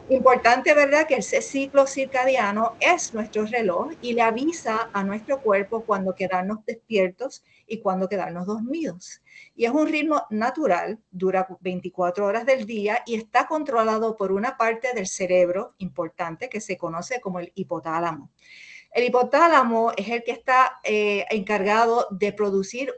Importante, ¿verdad? Que ese ciclo circadiano es nuestro reloj y le avisa a nuestro cuerpo cuando quedarnos despiertos y cuando quedarnos dormidos. Y es un ritmo natural, dura 24 horas del día y está controlado por una parte del cerebro importante que se conoce como el hipotálamo. El hipotálamo es el que está encargado de producir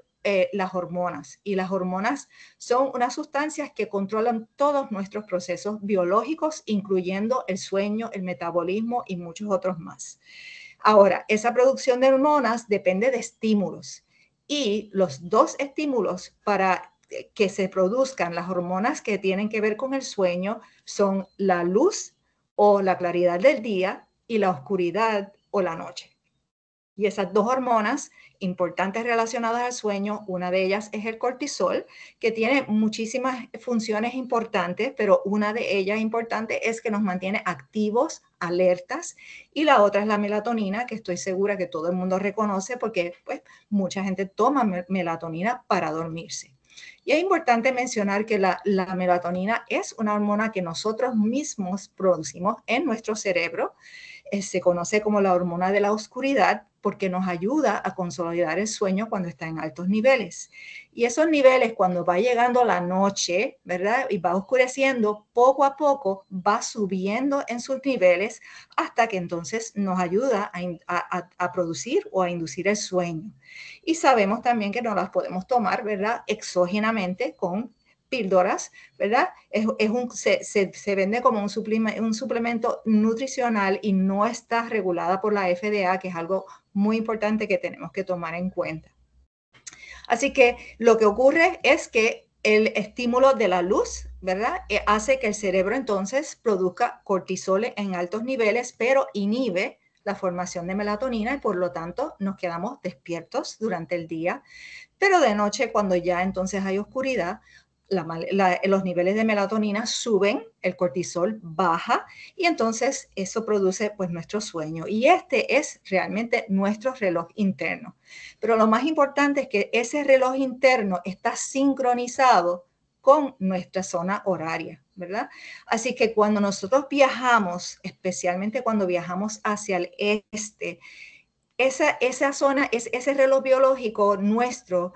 las hormonas, y las hormonas son unas sustancias que controlan todos nuestros procesos biológicos, incluyendo el sueño, el metabolismo y muchos otros más. Ahora, esa producción de hormonas depende de estímulos, y los dos estímulos para que se produzcan las hormonas que tienen que ver con el sueño son la luz o la claridad del día y la oscuridad o la noche. Y esas dos hormonas importantes relacionadas al sueño, una de ellas es el cortisol, que tiene muchísimas funciones importantes, pero una de ellas importante es que nos mantiene activos, alertas, y la otra es la melatonina, que estoy segura que todo el mundo reconoce porque pues, mucha gente toma melatonina para dormirse. Y es importante mencionar que la melatonina es una hormona que nosotros mismos producimos en nuestro cerebro. Se conoce como la hormona de la oscuridad porque nos ayuda a consolidar el sueño cuando está en altos niveles. Y esos niveles, cuando va llegando la noche, ¿verdad? Y va oscureciendo, poco a poco va subiendo en sus niveles hasta que entonces nos ayuda a producir o a inducir el sueño. Y sabemos también que no las podemos tomar, ¿verdad? Exógenamente con píldoras, ¿verdad? Se vende como un suplemento nutricional y no está regulada por la FDA, que es algo muy importante que tenemos que tomar en cuenta. Así que lo que ocurre es que el estímulo de la luz, ¿verdad? Hace que el cerebro entonces produzca cortisol en altos niveles, pero inhibe la formación de melatonina y por lo tanto nos quedamos despiertos durante el día. Pero de noche, cuando ya entonces hay oscuridad, los niveles de melatonina suben, el cortisol baja y entonces eso produce pues nuestro sueño. Y este es realmente nuestro reloj interno. Pero lo más importante es que ese reloj interno está sincronizado con nuestra zona horaria, ¿verdad? Así que cuando nosotros viajamos, especialmente cuando viajamos hacia el este, esa zona, ese reloj biológico nuestro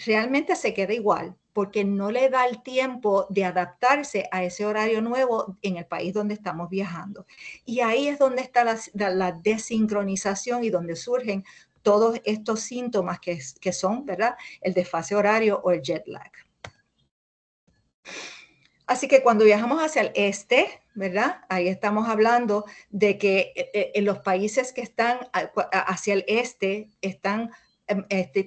realmente se queda igual porque no le da el tiempo de adaptarse a ese horario nuevo en el país donde estamos viajando. Y ahí es donde está la desincronización y donde surgen todos estos síntomas que son, ¿verdad? El desfase horario o el jet lag. Así que cuando viajamos hacia el este, ¿verdad? Ahí estamos hablando de que en los países que están hacia el este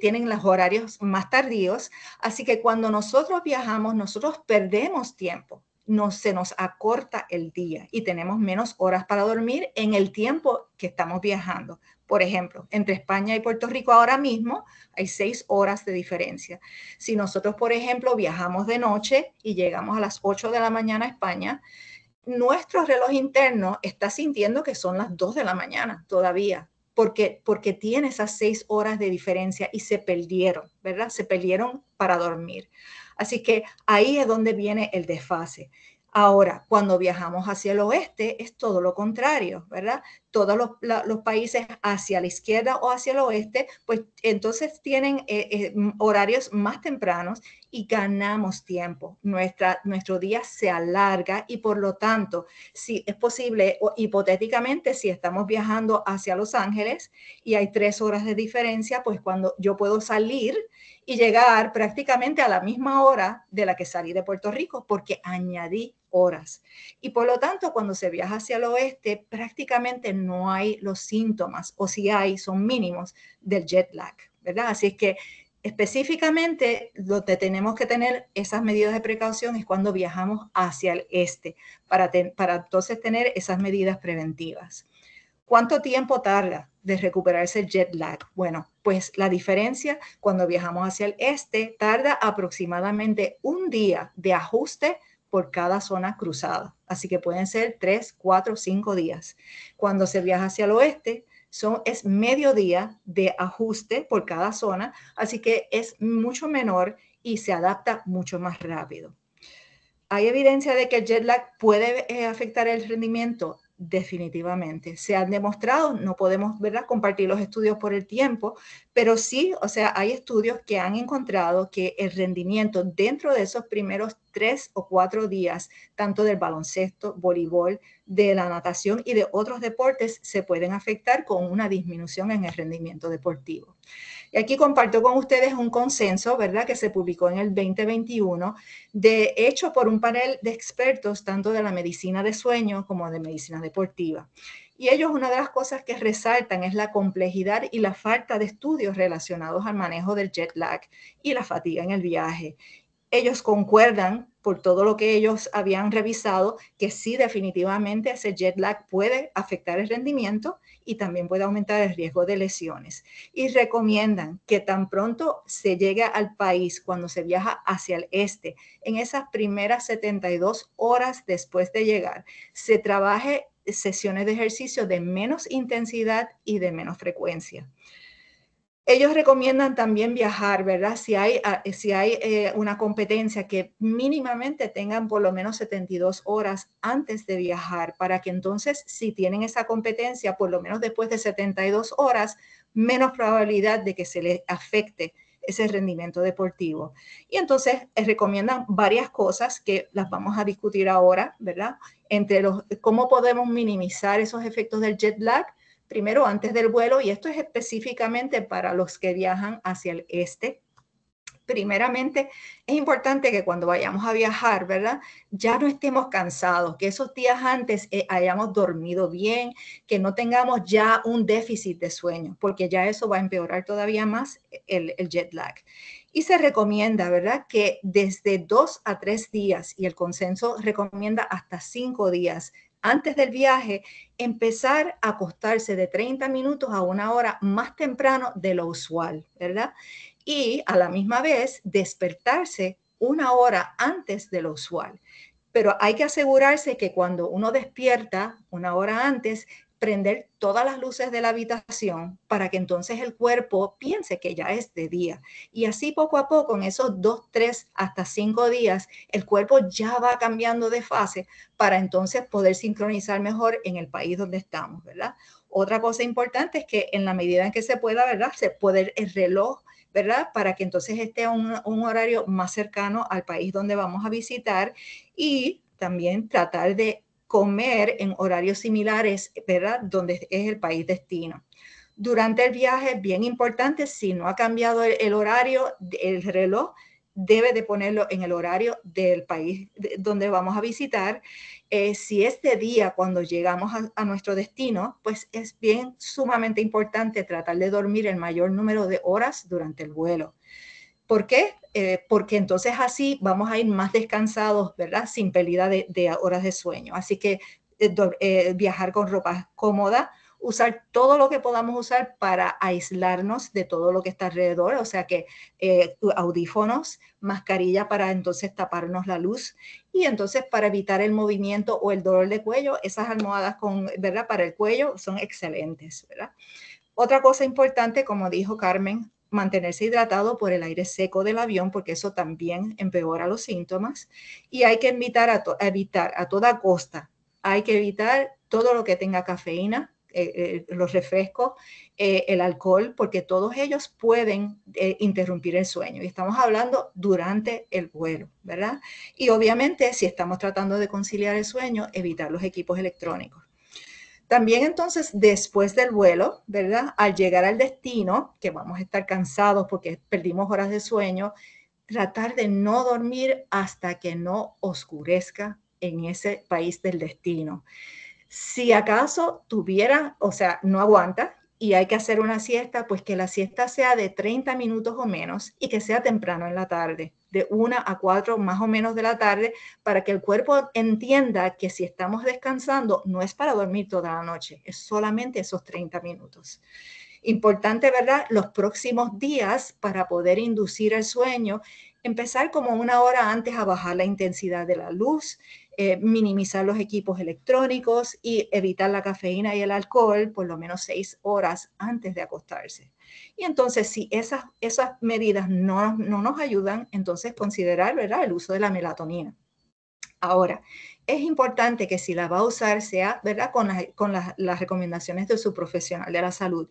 tienen los horarios más tardíos. Así que cuando nosotros viajamos, nosotros perdemos tiempo se nos acorta el día y tenemos menos horas para dormir en el tiempo que estamos viajando. Por ejemplo, entre España y Puerto Rico ahora mismo hay 6 horas de diferencia. Si nosotros, por ejemplo, viajamos de noche y llegamos a las 8 de la mañana a España, nuestro reloj interno está sintiendo que son las 2 de la mañana todavía, porque tiene esas 6 horas de diferencia y se perdieron, ¿verdad? Se perdieron para dormir. Así que ahí es donde viene el desfase. Ahora, cuando viajamos hacia el oeste, es todo lo contrario, ¿verdad? Todos los países hacia la izquierda o hacia el oeste, pues entonces tienen horarios más tempranos y ganamos tiempo. Nuestro día se alarga y por lo tanto, si es posible, o hipotéticamente, si estamos viajando hacia Los Ángeles y hay 3 horas de diferencia, pues cuando yo puedo salir y llegar prácticamente a la misma hora de la que salí de Puerto Rico, porque añadí horas. Y por lo tanto, cuando se viaja hacia el oeste, prácticamente no hay los síntomas, o si hay, son mínimos del jet lag, ¿verdad? Así es que específicamente lo que tenemos que tener esas medidas de precaución es cuando viajamos hacia el este, para entonces tener esas medidas preventivas. ¿Cuánto tiempo tarda de recuperarse el jet lag? Bueno, pues la diferencia cuando viajamos hacia el este tarda aproximadamente un día de ajuste por cada zona cruzada. Así que pueden ser 3, 4, 5 días. Cuando se viaja hacia el oeste, es medio día de ajuste por cada zona, así que es mucho menor y se adapta mucho más rápido. ¿Hay evidencia de que el jet lag puede afectar el rendimiento? Definitivamente. Se han demostrado, no podemos, ¿verdad?, compartir los estudios por el tiempo, pero sí, o sea, hay estudios que han encontrado que el rendimiento dentro de esos primeros 3 o 4 días, tanto del baloncesto, voleibol, de la natación y de otros deportes, se pueden afectar con una disminución en el rendimiento deportivo. Y aquí comparto con ustedes un consenso, ¿verdad?, que se publicó en el 2021, hecho por un panel de expertos, tanto de la medicina de sueño como de medicina deportiva. Y ellos, una de las cosas que resaltan es la complejidad y la falta de estudios relacionados al manejo del jet lag y la fatiga en el viaje. Ellos concuerdan, por todo lo que ellos habían revisado, que sí, definitivamente ese jet lag puede afectar el rendimiento y también puede aumentar el riesgo de lesiones. Y recomiendan que tan pronto se llegue al país, cuando se viaja hacia el este, en esas primeras 72 horas después de llegar, se trabaje sesiones de ejercicio de menos intensidad y de menos frecuencia. Ellos recomiendan también viajar, ¿verdad? Si hay una competencia, que mínimamente tengan por lo menos 72 horas antes de viajar, para que entonces, si tienen esa competencia, por lo menos después de 72 horas, menos probabilidad de que se les afecte ese rendimiento deportivo. Y entonces recomiendan varias cosas que las vamos a discutir ahora, ¿verdad? Cómo podemos minimizar esos efectos del jet lag. Primero, antes del vuelo, y esto es específicamente para los que viajan hacia el este. Primeramente, es importante que cuando vayamos a viajar, ¿verdad?, ya no estemos cansados, que esos días antes hayamos dormido bien, que no tengamos ya un déficit de sueño, porque ya eso va a empeorar todavía más el jet lag. Y se recomienda, ¿verdad?, que desde 2 a 3 días, y el consenso recomienda hasta 5 días, antes del viaje, empezar a acostarse de 30 minutos a 1 hora más temprano de lo usual, ¿verdad? Y a la misma vez despertarse 1 hora antes de lo usual. Pero hay que asegurarse que cuando uno despierta 1 hora antes, prender todas las luces de la habitación para que entonces el cuerpo piense que ya es de día. Y así poco a poco, en esos 2, 3, hasta 5 días, el cuerpo ya va cambiando de fase para entonces poder sincronizar mejor en el país donde estamos, ¿verdad? Otra cosa importante es que en la medida en que se pueda, ¿verdad?, se puede el reloj, ¿verdad?, para que entonces esté a un horario más cercano al país donde vamos a visitar, y también tratar de comer en horarios similares, ¿verdad?, donde es el país destino. Durante el viaje, bien importante, si no ha cambiado el horario, el reloj debe de ponerlo en el horario del país donde vamos a visitar. Si es de día cuando llegamos a nuestro destino, pues es bien sumamente importante tratar de dormir el mayor número de horas durante el vuelo. ¿Por qué? Porque entonces así vamos a ir más descansados, ¿verdad? Sin pérdida de horas de sueño. Así que viajar con ropa cómoda, usar todo lo que podamos usar para aislarnos de todo lo que está alrededor, o sea que audífonos, mascarilla para entonces taparnos la luz y entonces para evitar el movimiento o el dolor de cuello, esas almohadas ¿verdad? Para el cuello son excelentes, ¿verdad? Otra cosa importante, como dijo Carmen, mantenerse hidratado por el aire seco del avión, porque eso también empeora los síntomas. Y hay que evitar a toda costa, hay que evitar todo lo que tenga cafeína, los refrescos, el alcohol, porque todos ellos pueden interrumpir el sueño. Y estamos hablando durante el vuelo, ¿verdad? Y obviamente, si estamos tratando de conciliar el sueño, evitar los equipos electrónicos. También entonces después del vuelo, ¿verdad? Al llegar al destino, que vamos a estar cansados porque perdimos horas de sueño, tratar de no dormir hasta que no oscurezca en ese país del destino. Si acaso tuviera, o sea, no aguanta y hay que hacer una siesta, pues que la siesta sea de 30 minutos o menos y que sea temprano en la tarde, de 1 a 4 más o menos de la tarde, para que el cuerpo entienda que si estamos descansando no es para dormir toda la noche, es solamente esos 30 minutos. Importante, ¿verdad? Los próximos días para poder inducir el sueño, empezar como 1 hora antes a bajar la intensidad de la luz, minimizar los equipos electrónicos y evitar la cafeína y el alcohol por lo menos 6 horas antes de acostarse. Y entonces, si esas medidas no nos ayudan, entonces considerar, ¿verdad?, el uso de la melatonina. Ahora, es importante que si la va a usar sea, ¿verdad?, con las recomendaciones de su profesional de la salud.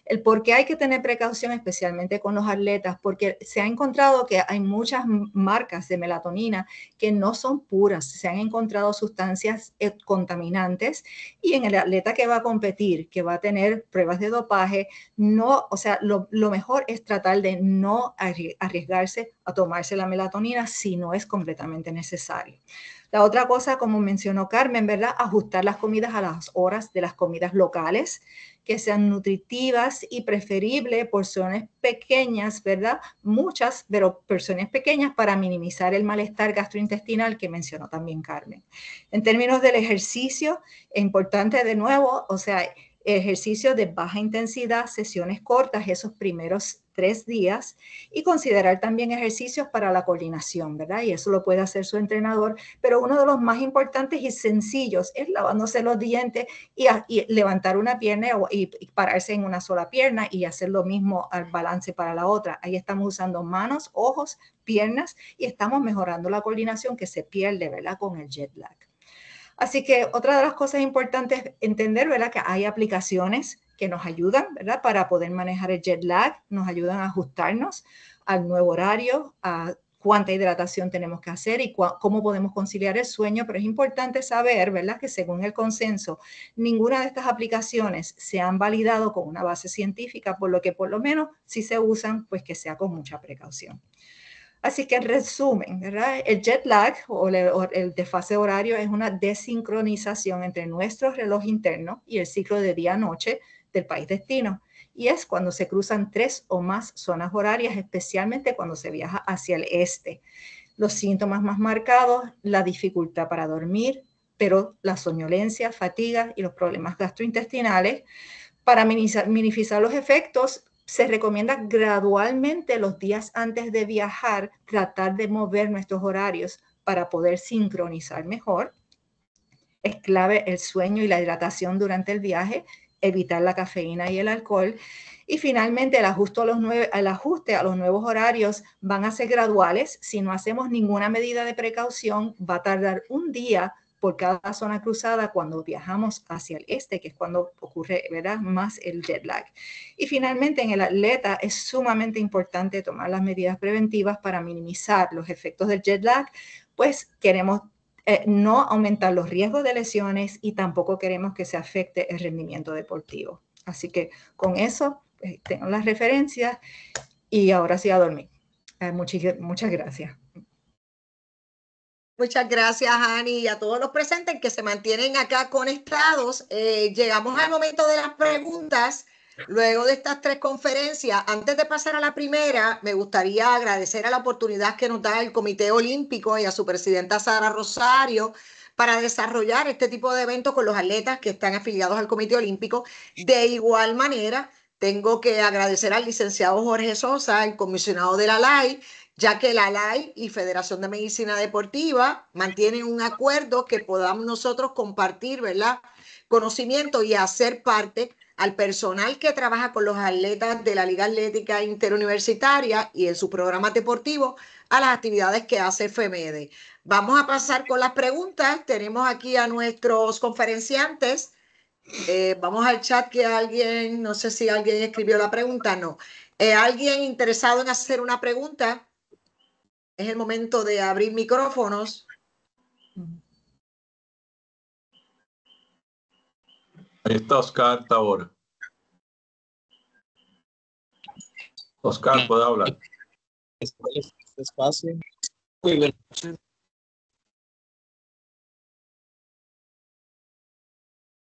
El por qué hay que tener precaución, especialmente con los atletas, porque se ha encontrado que hay muchas marcas de melatonina que no son puras. Se han encontrado sustancias contaminantes y en el atleta que va a competir, que va a tener pruebas de dopaje, no, o sea, lo mejor es tratar de no arriesgarse a tomarse la melatonina si no es completamente necesario. La otra cosa, como mencionó Carmen, ¿verdad? Ajustar las comidas a las horas de las comidas locales, que sean nutritivas y preferible porciones pequeñas, ¿verdad? Muchas, pero porciones pequeñas para minimizar el malestar gastrointestinal que mencionó también Carmen. En términos del ejercicio, es importante de nuevo, o sea, ejercicio de baja intensidad, sesiones cortas esos primeros 3 días y considerar también ejercicios para la coordinación, ¿verdad? Y eso lo puede hacer su entrenador, pero uno de los más importantes y sencillos es lavándose los dientes y levantar una pierna y pararse en una sola pierna y hacer lo mismo al balance para la otra. Ahí estamos usando manos, ojos, piernas y estamos mejorando la coordinación que se pierde, ¿verdad?, con el jet lag. Así que otra de las cosas importantes es entender, ¿verdad?, que hay aplicaciones que nos ayudan, ¿verdad?, para poder manejar el jet lag, nos ayudan a ajustarnos al nuevo horario, a cuánta hidratación tenemos que hacer y cómo podemos conciliar el sueño, pero es importante saber, ¿verdad?, que según el consenso, ninguna de estas aplicaciones se han validado con una base científica, por lo que por lo menos si se usan, pues que sea con mucha precaución. Así que en resumen, ¿verdad?, el jet lag o el desfase horario es una desincronización entre nuestro reloj interno y el ciclo de día-noche del país destino. Y es cuando se cruzan 3 o más zonas horarias, especialmente cuando se viaja hacia el este. Los síntomas más marcados, la dificultad para dormir, pero la somnolencia, fatiga y los problemas gastrointestinales. Para minimizar los efectos, se recomienda gradualmente los días antes de viajar tratar de mover nuestros horarios para poder sincronizar mejor. Es clave el sueño y la hidratación durante el viaje, evitar la cafeína y el alcohol. Y finalmente el ajuste a los nuevos horarios van a ser graduales. Si no hacemos ninguna medida de precaución, va a tardar un día por cada zona cruzada cuando viajamos hacia el este, que es cuando ocurre, ¿verdad?, más el jet lag. Y finalmente, en el atleta es sumamente importante tomar las medidas preventivas para minimizar los efectos del jet lag, pues queremos no aumentar los riesgos de lesiones y tampoco queremos que se afecte el rendimiento deportivo. Así que con eso tengo las referencias y ahora sí a dormir. Muchas gracias. Muchas gracias, Ani, y a todos los presentes que se mantienen acá conectados. Llegamos al momento de las preguntas. Luego de estas 3 conferencias, antes de pasar a la primera, me gustaría agradecer a la oportunidad que nos da el Comité Olímpico y a su presidenta Sara Rosario para desarrollar este tipo de eventos con los atletas que están afiliados al Comité Olímpico. De igual manera, tengo que agradecer al licenciado Jorge Sosa, el comisionado de la LAI, ya que la LAI y Federación de Medicina Deportiva mantienen un acuerdo que podamos nosotros compartir, ¿verdad?, conocimiento y hacer parte al personal que trabaja con los atletas de la Liga Atlética Interuniversitaria y en sus programas deportivos a las actividades que hace FEMEDE. Vamos a pasar con las preguntas. Tenemos aquí a nuestros conferenciantes. Vamos al chat que alguien, no sé si alguien escribió la pregunta, no. ¿Alguien interesado en hacer una pregunta? Es el momento de abrir micrófonos. Ahí está Oscar Tabora. Oscar, puede hablar. Espacio. Muy bien.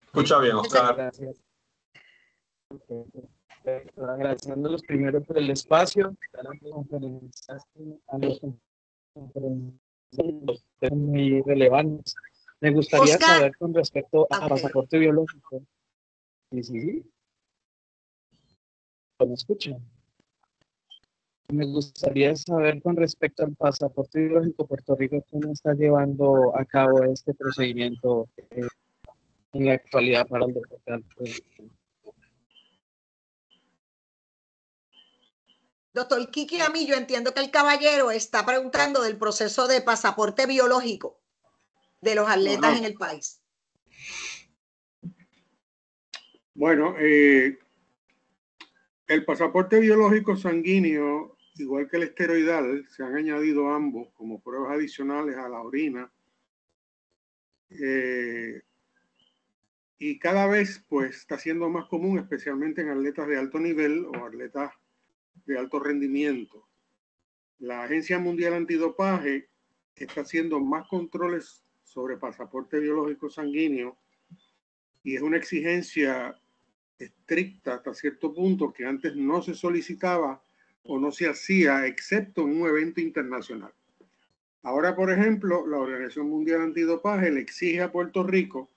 Escucha bien, Oscar. Gracias. Agradeciéndolos primero por el espacio, a los conferenciantes muy relevantes. Me gustaría Oscar, saber con respecto a pasaporte biológico. Sí. ¿Me escuchan? Me gustaría saber con respecto al pasaporte biológico Puerto Rico, cómo está llevando a cabo este procedimiento en la actualidad para el deporte. Doctor Kiki Amillo, entiendo que el caballero está preguntando del proceso de pasaporte biológico de los atletas en el país. Bueno, el pasaporte biológico sanguíneo, igual que el esteroidal, se han añadido ambos como pruebas adicionales a la orina. Y cada vez pues está siendo más común, especialmente en atletas de alto nivel o atletas de alto rendimiento. La Agencia Mundial Antidopaje está haciendo más controles sobre pasaporte biológico sanguíneo y es una exigencia estricta hasta cierto punto que antes no se solicitaba o no se hacía excepto en un evento internacional. Ahora, por ejemplo, la Organización Mundial Antidopaje le exige a Puerto Rico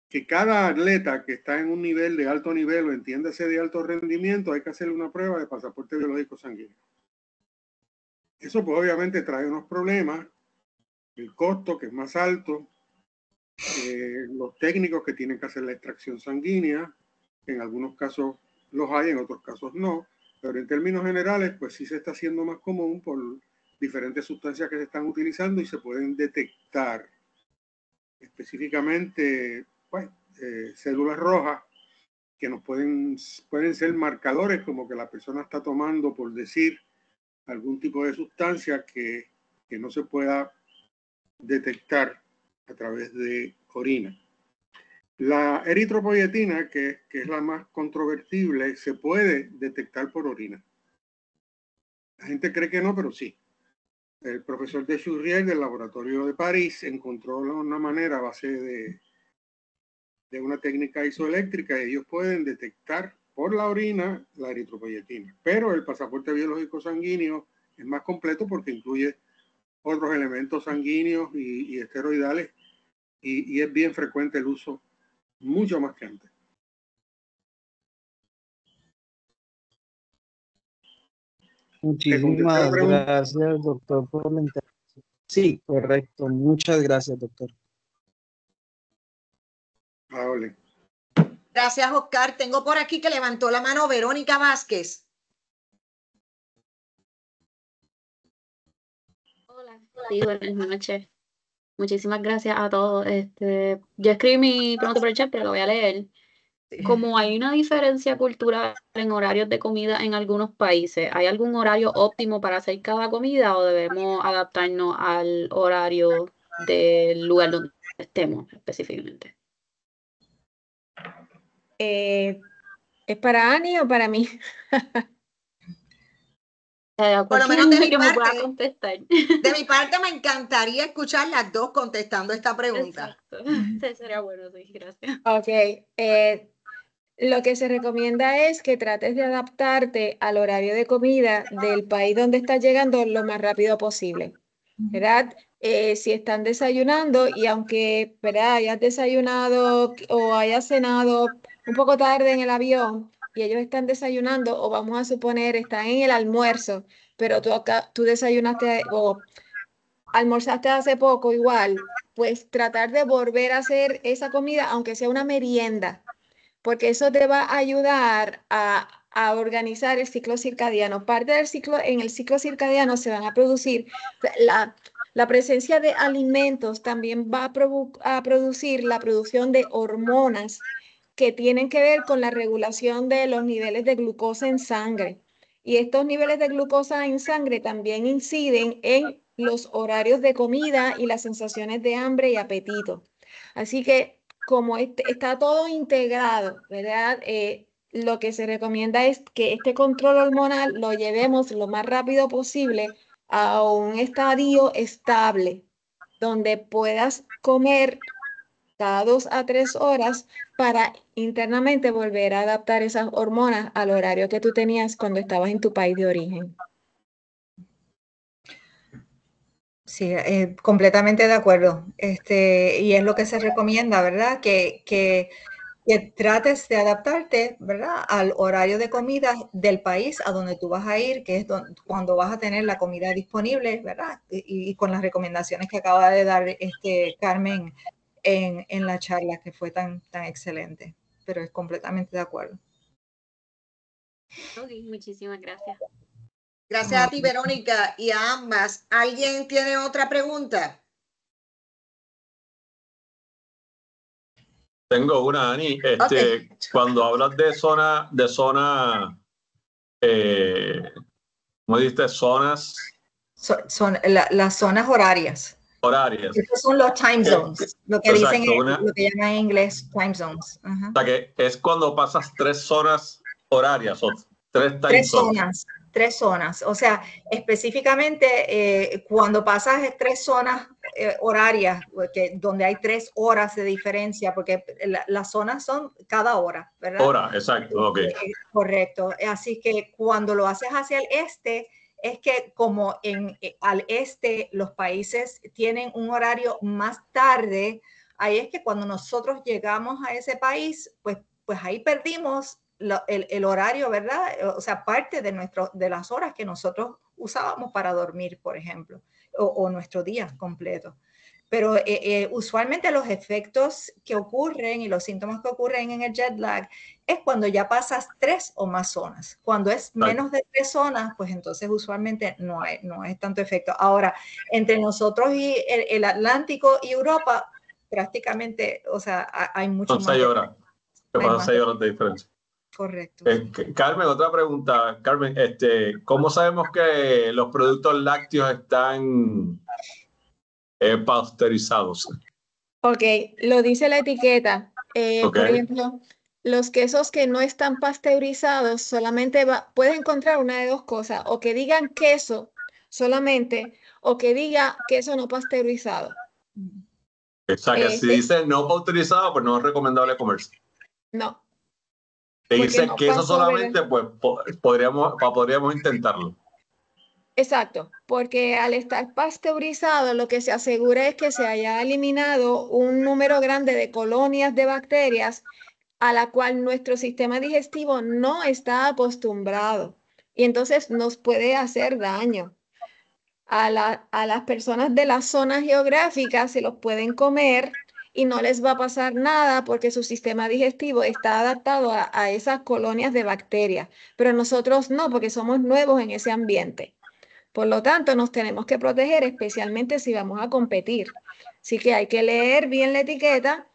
que cada atleta que está en un nivel de alto nivel o entiéndase de alto rendimiento, hay que hacerle una prueba de pasaporte biológico sanguíneo. Eso pues obviamente trae unos problemas, el costo que es más alto, los técnicos que tienen que hacer la extracción sanguínea, en algunos casos los hay, en otros casos no, pero en términos generales pues sí se está haciendo más común por diferentes sustancias que se están utilizando y se pueden detectar específicamente pues, células rojas que nos pueden ser marcadores como que la persona está tomando, por decir, algún tipo de sustancia que no se pueda detectar a través de orina. La eritropoyetina, que es la más controvertible, se puede detectar por orina. La gente cree que no, pero sí. El profesor de Churrier del laboratorio de París encontró una manera a base de una técnica isoeléctrica y ellos pueden detectar por la orina la eritropoyetina. Pero el pasaporte biológico sanguíneo es más completo porque incluye otros elementos sanguíneos y esteroidales y es bien frecuente el uso, mucho más que antes. Muchísimas gracias, doctor, por la intervención. Sí, correcto. Muchas gracias, doctor. Vale. Gracias, Oscar. Tengo por aquí que levantó la mano Verónica Vázquez. Hola. Sí, buenas noches. Muchísimas gracias a todos. Yo escribí mi pregunta por el chat, pero lo voy a leer. Como hay una diferencia cultural en horarios de comida en algunos países, ¿hay algún horario óptimo para hacer cada comida o debemos adaptarnos al horario del lugar donde estemos específicamente? ¿Es para Ani o para mí? Por lo menos de mi que me pueda parte, contestar. de mi parte me encantaría escuchar las dos contestando esta pregunta. Exacto. Sí, sería bueno, sí, gracias. Ok. Lo que se recomienda es que trates de adaptarte al horario de comida del país donde estás llegando lo más rápido posible, ¿verdad? Si están desayunando y aunque, ¿verdad?, hayas desayunado o hayas cenado un poco tarde en el avión y ellos están desayunando o vamos a suponer están en el almuerzo, pero tú desayunaste o almorzaste hace poco igual, pues tratar de volver a hacer esa comida aunque sea una merienda porque eso te va a ayudar a organizar el ciclo circadiano. Parte del ciclo, en el ciclo circadiano se van a producir, la presencia de alimentos también va a producir la producción de hormonas que tienen que ver con la regulación de los niveles de glucosa en sangre. Y estos niveles de glucosa en sangre también inciden en los horarios de comida y las sensaciones de hambre y apetito. Así que como está todo integrado, ¿verdad? Lo que se recomienda es que este control hormonal lo llevemos lo más rápido posible a un estadio estable, donde puedas comer cada 2 a 3 horas para internamente volver a adaptar esas hormonas al horario que tú tenías cuando estabas en tu país de origen. Sí, completamente de acuerdo. Y es lo que se recomienda, ¿verdad? Que trates de adaptarte, ¿verdad?, al horario de comida del país a donde tú vas a ir, que es cuando vas a tener la comida disponible, ¿verdad? Y con las recomendaciones que acaba de dar Carmen en la charla, que fue tan excelente. Pero es completamente de acuerdo. Ok, muchísimas gracias. Gracias a ti, Verónica, y a ambas. ¿Alguien tiene otra pregunta? Tengo una, Ani. Ok. Cuando hablas de zona, ¿cómo dijiste? Zonas Son las zonas horarias. horarias. Estos son los time zones, lo que dicen, Exacto, lo que llaman en inglés time zones. O sea que es cuando pasas 3 zonas horarias o 3 time zones. Tres zonas. O sea, específicamente cuando pasas 3 zonas horarias, donde hay 3 horas de diferencia, porque las zonas son cada hora, ¿verdad? Hora, exacto, ok. Correcto. Así que cuando lo haces hacia el este, es que como al este los países tienen un horario más tarde, ahí es que cuando nosotros llegamos a ese país, pues ahí perdimos el horario, ¿verdad? O sea, parte de las horas que nosotros usábamos para dormir, por ejemplo, o nuestro día completo. Pero usualmente los efectos que ocurren y los síntomas que ocurren en el jet lag es cuando ya pasas 3 o más zonas. Cuando es menos de 3 zonas, pues entonces usualmente no es tanto efecto. Ahora, entre nosotros y el Atlántico y Europa, prácticamente, o sea, hay mucho Son más. 6 horas. Que pasan 6 horas de diferencia. Correcto. Carmen, otra pregunta. Carmen, ¿cómo sabemos que los productos lácteos están pasteurizados? Ok, lo dice la etiqueta. Ok. Por ejemplo, los quesos que no están pasteurizados solamente puedes encontrar una de dos cosas, o que digan queso solamente, o que diga queso no pasteurizado. O sea, que si dice no pasteurizado, pues no es recomendable comerse. No. Si Porque dice no queso pasó, solamente, pues podríamos intentarlo. Exacto, porque al estar pasteurizado lo que se asegura es que se haya eliminado un número grande de colonias de bacterias a la cual nuestro sistema digestivo no está acostumbrado y entonces nos puede hacer daño. A las personas de las zonas geográficas se los pueden comer y no les va a pasar nada porque su sistema digestivo está adaptado a esas colonias de bacterias, pero nosotros no, porque somos nuevos en ese ambiente. Por lo tanto, nos tenemos que proteger, especialmente si vamos a competir. Así que hay que leer bien la etiqueta.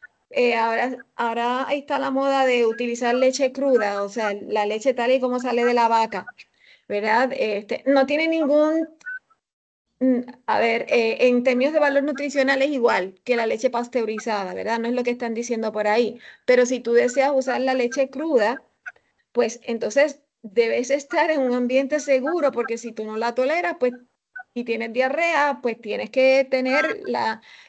Ahora ahí está la moda de utilizar leche cruda, o sea, la leche tal y como sale de la vaca, ¿verdad? No tiene ningún, a ver, en términos de valor nutricional es igual que la leche pasteurizada, ¿verdad? No es lo que están diciendo por ahí. Pero si tú deseas usar la leche cruda, pues entonces debes estar en un ambiente seguro, porque si tú no la toleras, pues y tienes diarrea, pues tienes que tener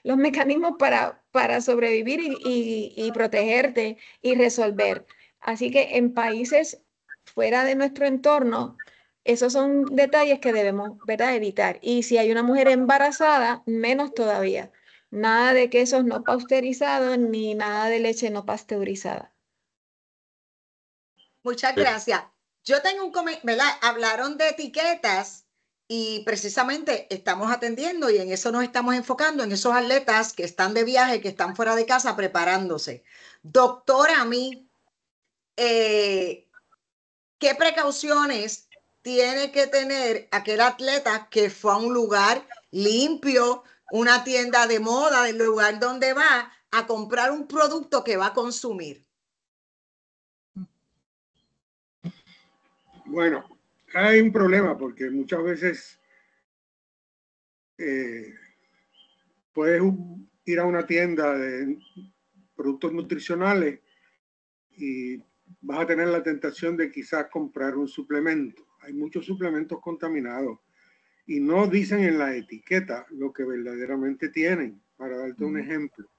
los mecanismos para sobrevivir y protegerte y resolver. Así que en países fuera de nuestro entorno, esos son detalles que debemos, ¿verdad?, evitar. Y si hay una mujer embarazada, menos todavía. Nada de quesos no pasteurizados ni nada de leche no pasteurizada. Muchas gracias. Yo tengo un comentario, ¿verdad? Hablaron de etiquetas y precisamente estamos atendiendo y en eso nos estamos enfocando, en esos atletas que están de viaje, que están fuera de casa preparándose. Doctora, a mí, ¿qué precauciones tiene que tener aquel atleta que fue a un lugar limpio, una tienda de moda, del lugar donde va a comprar un producto que va a consumir? Bueno, hay un problema porque muchas veces puedes ir a una tienda de productos nutricionales y vas a tener la tentación de quizás comprar un suplemento. Hay muchos suplementos contaminados y no dicen en la etiqueta lo que verdaderamente tienen. Para darte un ejemplo,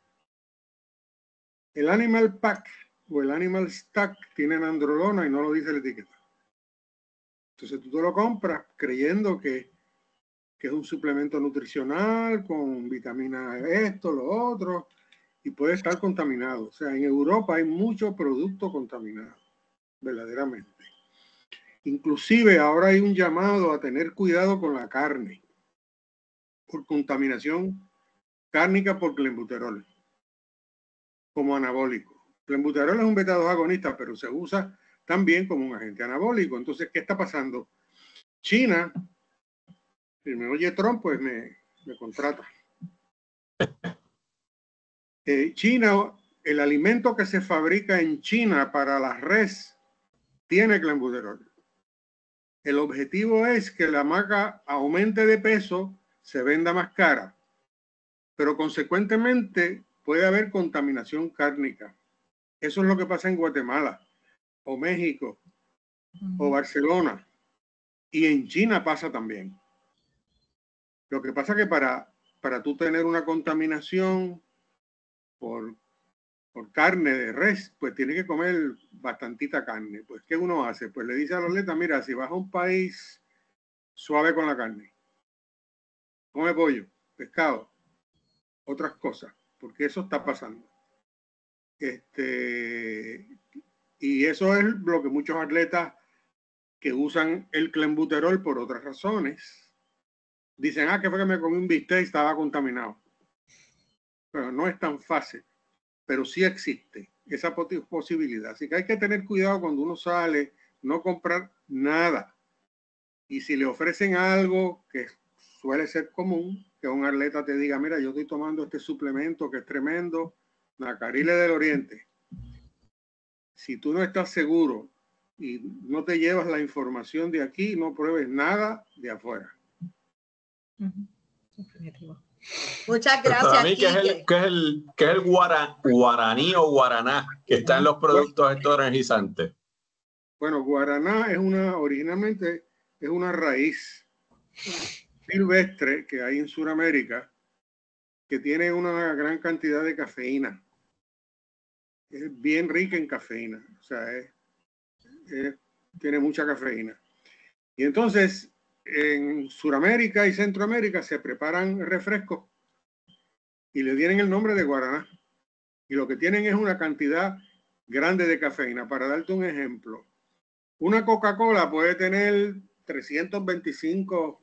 el Animal Pack o el Animal Stack tienen androlona y no lo dice la etiqueta. Entonces tú te lo compras creyendo que es un suplemento nutricional con vitamina esto, lo otro, y puede estar contaminado. O sea, en Europa hay mucho producto contaminado, verdaderamente. Inclusive ahora hay un llamado a tener cuidado con la carne por contaminación cárnica por clenbuterol como anabólico. Clenbuterol es un beta-2 agonista, pero se usa también como un agente anabólico. Entonces, ¿qué está pasando? China, si me oye Trump, pues me contrata. China, el alimento que se fabrica en China para la res tiene clenbuterol. El objetivo es que la maca aumente de peso, se venda más cara, pero consecuentemente puede haber contaminación cárnica. Eso es lo que pasa en Guatemala, o México, o Barcelona, y en China pasa también. Lo que pasa es que para tú tener una contaminación por carne de res, pues tiene que comer bastantita carne. Pues, ¿qué uno hace? Pues le dice al atleta, mira, si vas a un país suave con la carne, come pollo, pescado, otras cosas, porque eso está pasando. Y eso es lo que muchos atletas que usan el clenbuterol por otras razones dicen, que fue que me comí un bistec y estaba contaminado. Pero no es tan fácil, pero sí existe esa posibilidad. Así que hay que tener cuidado cuando uno sale, no comprar nada. Y si le ofrecen algo que suele ser común, que un atleta te diga, mira, yo estoy tomando este suplemento que es tremendo, Nacariles del Oriente. Si tú no estás seguro y no te llevas la información de aquí, no pruebes nada de afuera. Muchas Pero gracias, para mí, Quique. ¿qué es el guaraní o guaraná que está en los productos estos energizantes? Bueno, guaraná originalmente es una raíz silvestre que hay en Sudamérica que tiene una gran cantidad de cafeína. Es bien rica en cafeína, o sea, tiene mucha cafeína. Y entonces, en Sudamérica y Centroamérica se preparan refrescos y le tienen el nombre de guaraná. Y lo que tienen es una cantidad grande de cafeína. Para darte un ejemplo, una Coca-Cola puede tener 325,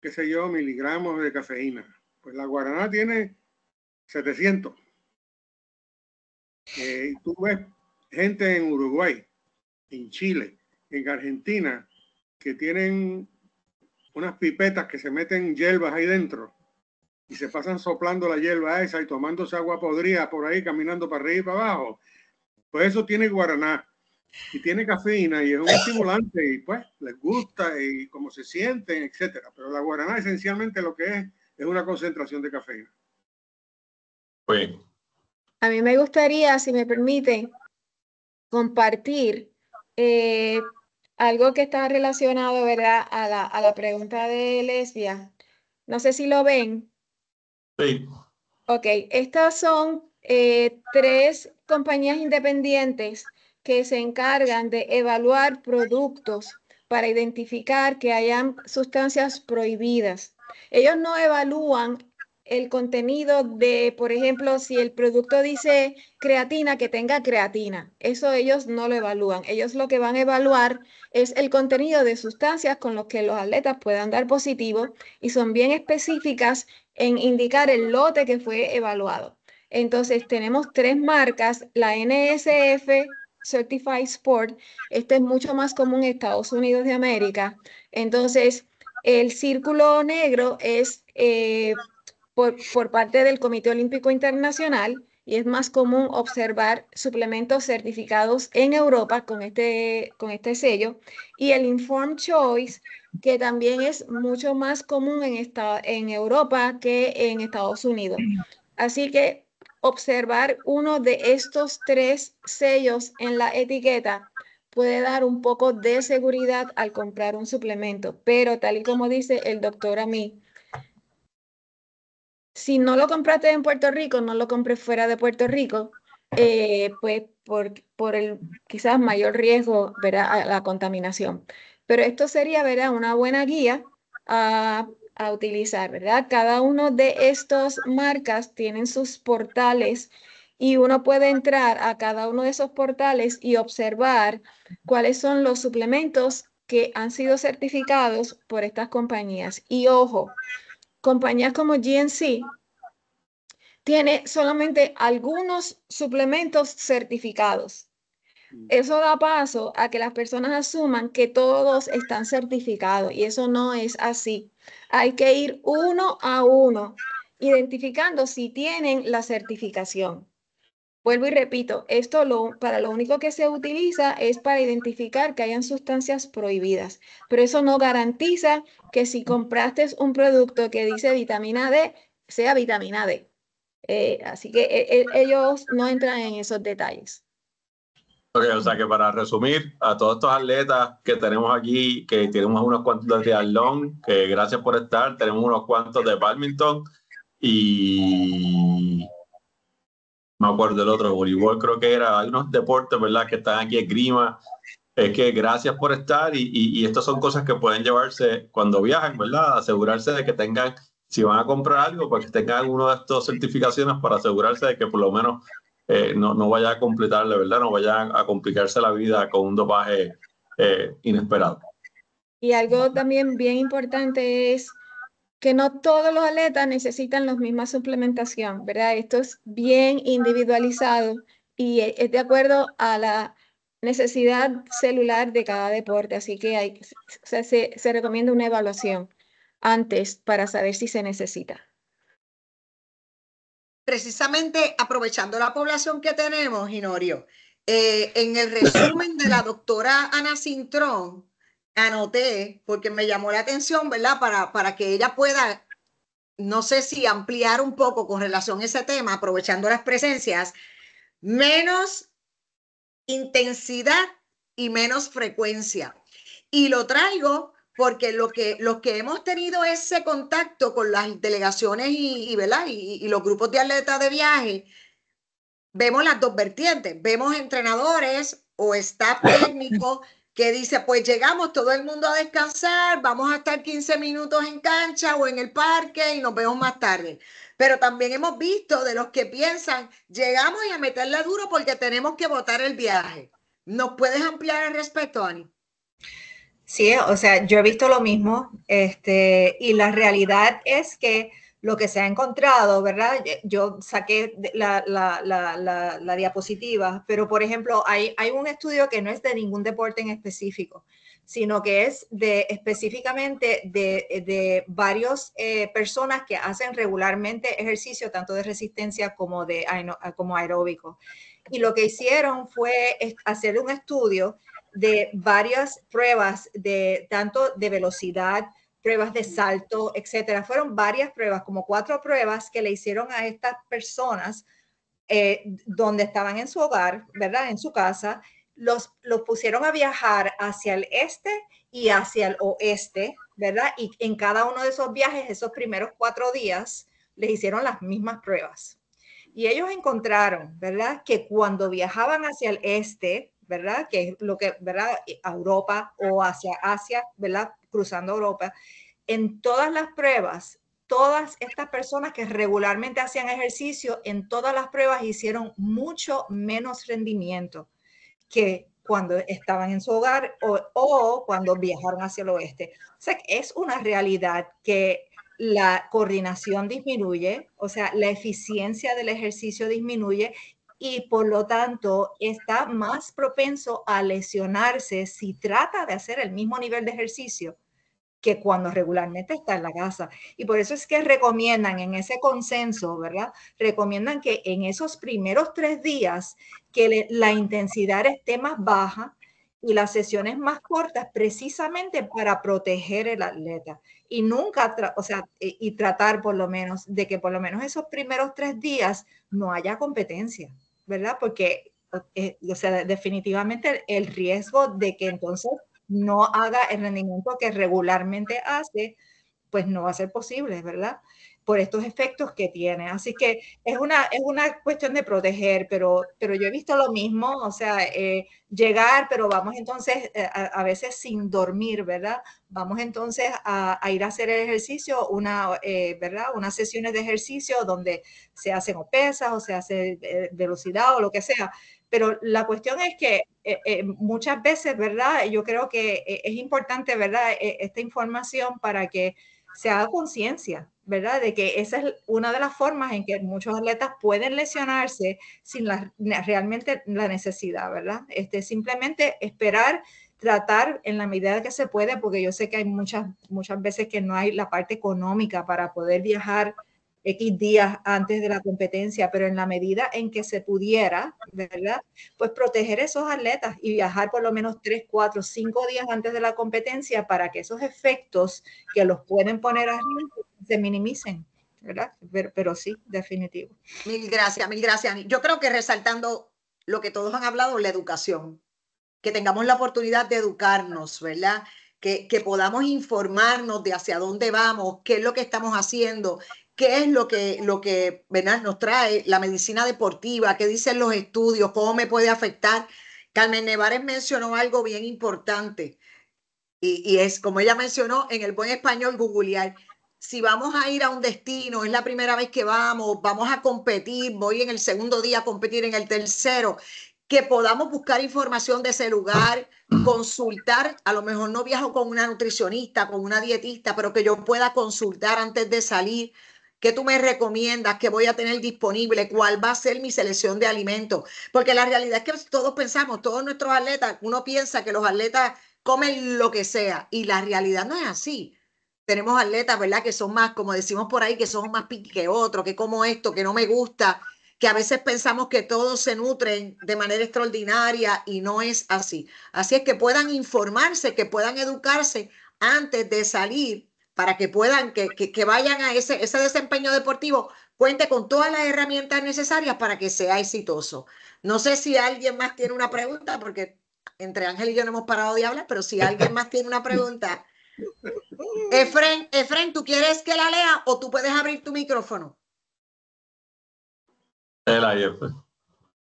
qué sé yo, miligramos de cafeína. Pues la guaraná tiene 700. Tú ves gente en Uruguay, en Chile, en Argentina, que tienen unas pipetas que se meten hierbas ahí dentro y se pasan soplando la hierba esa y tomándose agua podrida por ahí, caminando para arriba y para abajo. Pues eso tiene guaraná y tiene cafeína y es un estimulante y pues les gusta y cómo se sienten, etcétera. Pero la guaraná esencialmente lo que es una concentración de cafeína. Pues, A mí me gustaría, si me permite, compartir algo que está relacionado, ¿verdad?, a la pregunta de Lesbia. No sé si lo ven. sí. Ok, estas son 3 compañías independientes que se encargan de evaluar productos para identificar que hayan sustancias prohibidas. Ellos no evalúan el contenido de, por ejemplo, si el producto dice creatina, que tenga creatina. Eso ellos no lo evalúan. Ellos lo que van a evaluar es el contenido de sustancias con los que los atletas puedan dar positivo y son bien específicas en indicar el lote que fue evaluado. Entonces, tenemos 3 marcas, la NSF, Certified Sport, este es mucho más común en Estados Unidos de América. Entonces, el círculo negro es por parte del Comité Olímpico Internacional y es más común observar suplementos certificados en Europa con este sello. Y el Informed Choice, que también es mucho más común en Europa que en Estados Unidos. Así que observar uno de estos 3 sellos en la etiqueta puede dar un poco de seguridad al comprar un suplemento, pero tal y como dice el doctor Amí, si no lo compraste en Puerto Rico, no lo compres fuera de Puerto Rico, pues por el quizás mayor riesgo, ¿verdad?, a la contaminación. Pero esto sería, ¿verdad?, una buena guía a utilizar, ¿verdad? Cada uno de estos marcas tienen sus portales y uno puede entrar a cada uno de esos portales y observar cuáles son los suplementos que han sido certificados por estas compañías. Y ojo, compañías como GNC tiene solamente algunos suplementos certificados. Eso da paso a que las personas asuman que todos están certificados y eso no es así. Hay que ir uno a uno, identificando si tienen la certificación. Vuelvo y repito, para lo único que se utiliza es para identificar que hayan sustancias prohibidas, pero eso no garantiza que si compraste un producto que dice vitamina D, sea vitamina D. Así que ellos no entran en esos detalles. Okay, o sea que para resumir, a todos estos atletas que tenemos aquí, que tenemos unos cuantos de triatlón, que gracias por estar, tenemos unos cuantos de badminton y me acuerdo del otro, voleibol creo que era, hay unos deportes, ¿verdad?, que están aquí, esgrima. Es que gracias por estar y estas son cosas que pueden llevarse cuando viajen, ¿verdad? Asegurarse de que tengan, si van a comprar algo, pues que tengan uno de estos certificaciones para asegurarse de que por lo menos no vaya a completarle, ¿verdad? No vaya a complicarse la vida con un dopaje inesperado. Y algo también bien importante es que no todos los atletas necesitan la misma suplementación, ¿verdad? Esto es bien individualizado y es de acuerdo a la necesidad celular de cada deporte, así que se recomienda una evaluación antes para saber si se necesita. Precisamente aprovechando la población que tenemos, Inorio, en el resumen de la doctora Ana Cintrón, anoté, porque me llamó la atención, ¿verdad? Para que ella pueda, no sé si ampliar un poco con relación a ese tema, aprovechando las presencias, menos intensidad y menos frecuencia. Y lo traigo porque los que hemos tenido ese contacto con las delegaciones ¿verdad? Y los grupos de atletas de viaje, vemos las dos vertientes. Vemos entrenadores o staff técnico que dice, pues llegamos todo el mundo a descansar, vamos a estar 15 minutos en cancha o en el parque y nos vemos más tarde. Pero también hemos visto de los que piensan, llegamos y a meterle duro porque tenemos que botar el viaje. ¿Nos puedes ampliar al respecto, Ani? Sí, o sea, yo he visto lo mismo, y la realidad es que lo que se ha encontrado, ¿verdad? Yo saqué la diapositiva, pero por ejemplo, hay un estudio que no es de ningún deporte en específico, sino que es específicamente de varias personas que hacen regularmente ejercicio, tanto de resistencia como aeróbico. Y lo que hicieron fue hacer un estudio de varias pruebas tanto de velocidad, pruebas de salto, etcétera. Fueron varias pruebas, como 4 pruebas que le hicieron a estas personas donde estaban en su hogar, ¿verdad? En su casa, los pusieron a viajar hacia el este y hacia el oeste, ¿verdad? Y en cada uno de esos viajes, esos primeros 4 días, les hicieron las mismas pruebas. Y ellos encontraron, ¿verdad?, que cuando viajaban hacia el este, ¿verdad? Que es lo que, ¿verdad? A Europa o hacia Asia, ¿verdad? Cruzando Europa. En todas las pruebas, todas estas personas que regularmente hacían ejercicio, en todas las pruebas hicieron mucho menos rendimiento que cuando estaban en su hogar o cuando viajaron hacia el oeste. O sea, es una realidad que la coordinación disminuye, o sea, la eficiencia del ejercicio disminuye y por lo tanto está más propenso a lesionarse si trata de hacer el mismo nivel de ejercicio que cuando regularmente está en la casa. Y por eso es que recomiendan en ese consenso, ¿verdad? Recomiendan que en esos primeros 3 días que la intensidad esté más baja y las sesiones más cortas precisamente para proteger el atleta. Y nunca, o sea, y tratar por lo menos de que por lo menos esos primeros 3 días no haya competencia, ¿verdad? Porque, o sea, definitivamente el riesgo de que entonces no haga el rendimiento que regularmente hace, pues no va a ser posible, ¿verdad? Por estos efectos que tiene. Así que es una cuestión de proteger, pero yo he visto lo mismo, o sea, llegar, pero vamos entonces a veces sin dormir, ¿verdad? Vamos entonces a ir a hacer el ejercicio, ¿verdad? Unas sesiones de ejercicio donde se hacen o pesas o se hace velocidad o lo que sea. Pero la cuestión es que muchas veces, ¿verdad? Yo creo que es importante, ¿verdad? Esta información para que se haga conciencia, ¿verdad? De que esa es una de las formas en que muchos atletas pueden lesionarse sin realmente la necesidad, ¿verdad? Simplemente esperar, tratar en la medida que se puede, porque yo sé que hay muchas veces que no hay la parte económica para poder viajar X días antes de la competencia, pero en la medida en que se pudiera, ¿verdad? Pues proteger esos atletas y viajar por lo menos 3, 4, 5 días antes de la competencia para que esos efectos que los pueden poner a riesgo se minimicen, ¿verdad? Pero sí, definitivo. Mil gracias, mil gracias. Yo creo que resaltando lo que todos han hablado, la educación, que tengamos la oportunidad de educarnos, ¿verdad? Que podamos informarnos de hacia dónde vamos, qué es lo que estamos haciendo, qué es lo que ¿verdad? Nos trae la medicina deportiva, qué dicen los estudios, cómo me puede afectar. Carmen Nevares mencionó algo bien importante y es, como ella mencionó, en el buen español, googlear. Si vamos a ir a un destino, es la primera vez que vamos a competir, voy en el segundo día a competir en el tercero, que podamos buscar información de ese lugar, consultar, a lo mejor no viajo con una nutricionista, con una dietista, pero que yo pueda consultar antes de salir. ¿Qué tú me recomiendas? ¿Qué voy a tener disponible? ¿Cuál va a ser mi selección de alimentos? Porque la realidad es que todos pensamos, todos nuestros atletas, uno piensa que los atletas comen lo que sea y la realidad no es así. Tenemos atletas, ¿verdad? Que son más, como decimos por ahí, que son más piqui que otros, que como esto, que no me gusta, que a veces pensamos que todos se nutren de manera extraordinaria y no es así. Así es que puedan informarse, que puedan educarse antes de salir para que puedan, que vayan a ese desempeño deportivo, cuente con todas las herramientas necesarias para que sea exitoso. No sé si alguien más tiene una pregunta, porque entre Ángel y yo no hemos parado de hablar, pero si alguien más tiene una pregunta. Efren, ¿tú quieres que la lea o tú puedes abrir tu micrófono?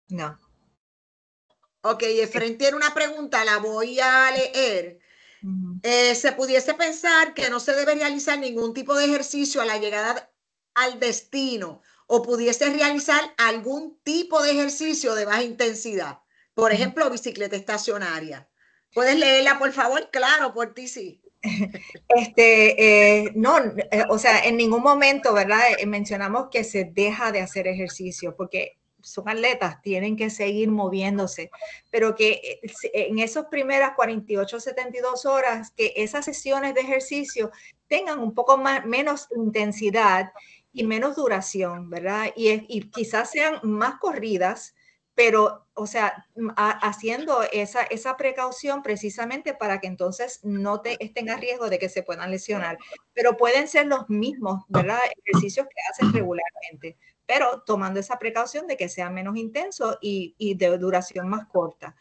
No. Ok, Efren tiene una pregunta, la voy a leer. Se pudiese pensar que no se debe realizar ningún tipo de ejercicio a la llegada al destino o pudiese realizar algún tipo de ejercicio de baja intensidad. Por ejemplo, bicicleta estacionaria. ¿Puedes leerla, por favor? Claro, por ti sí. No, o sea, en ningún momento, ¿verdad? Mencionamos que se deja de hacer ejercicio porque son atletas, tienen que seguir moviéndose, pero que en esas primeras 48, 72 horas, que esas sesiones de ejercicio tengan un poco menos intensidad y menos duración, ¿verdad? Y quizás sean más corridas, pero, o sea, haciendo esa precaución precisamente para que entonces no estén a riesgo de que se puedan lesionar. Pero pueden ser los mismos, ¿verdad? Ejercicios que hacen regularmente, pero tomando esa precaución de que sea menos intenso y de duración más corta.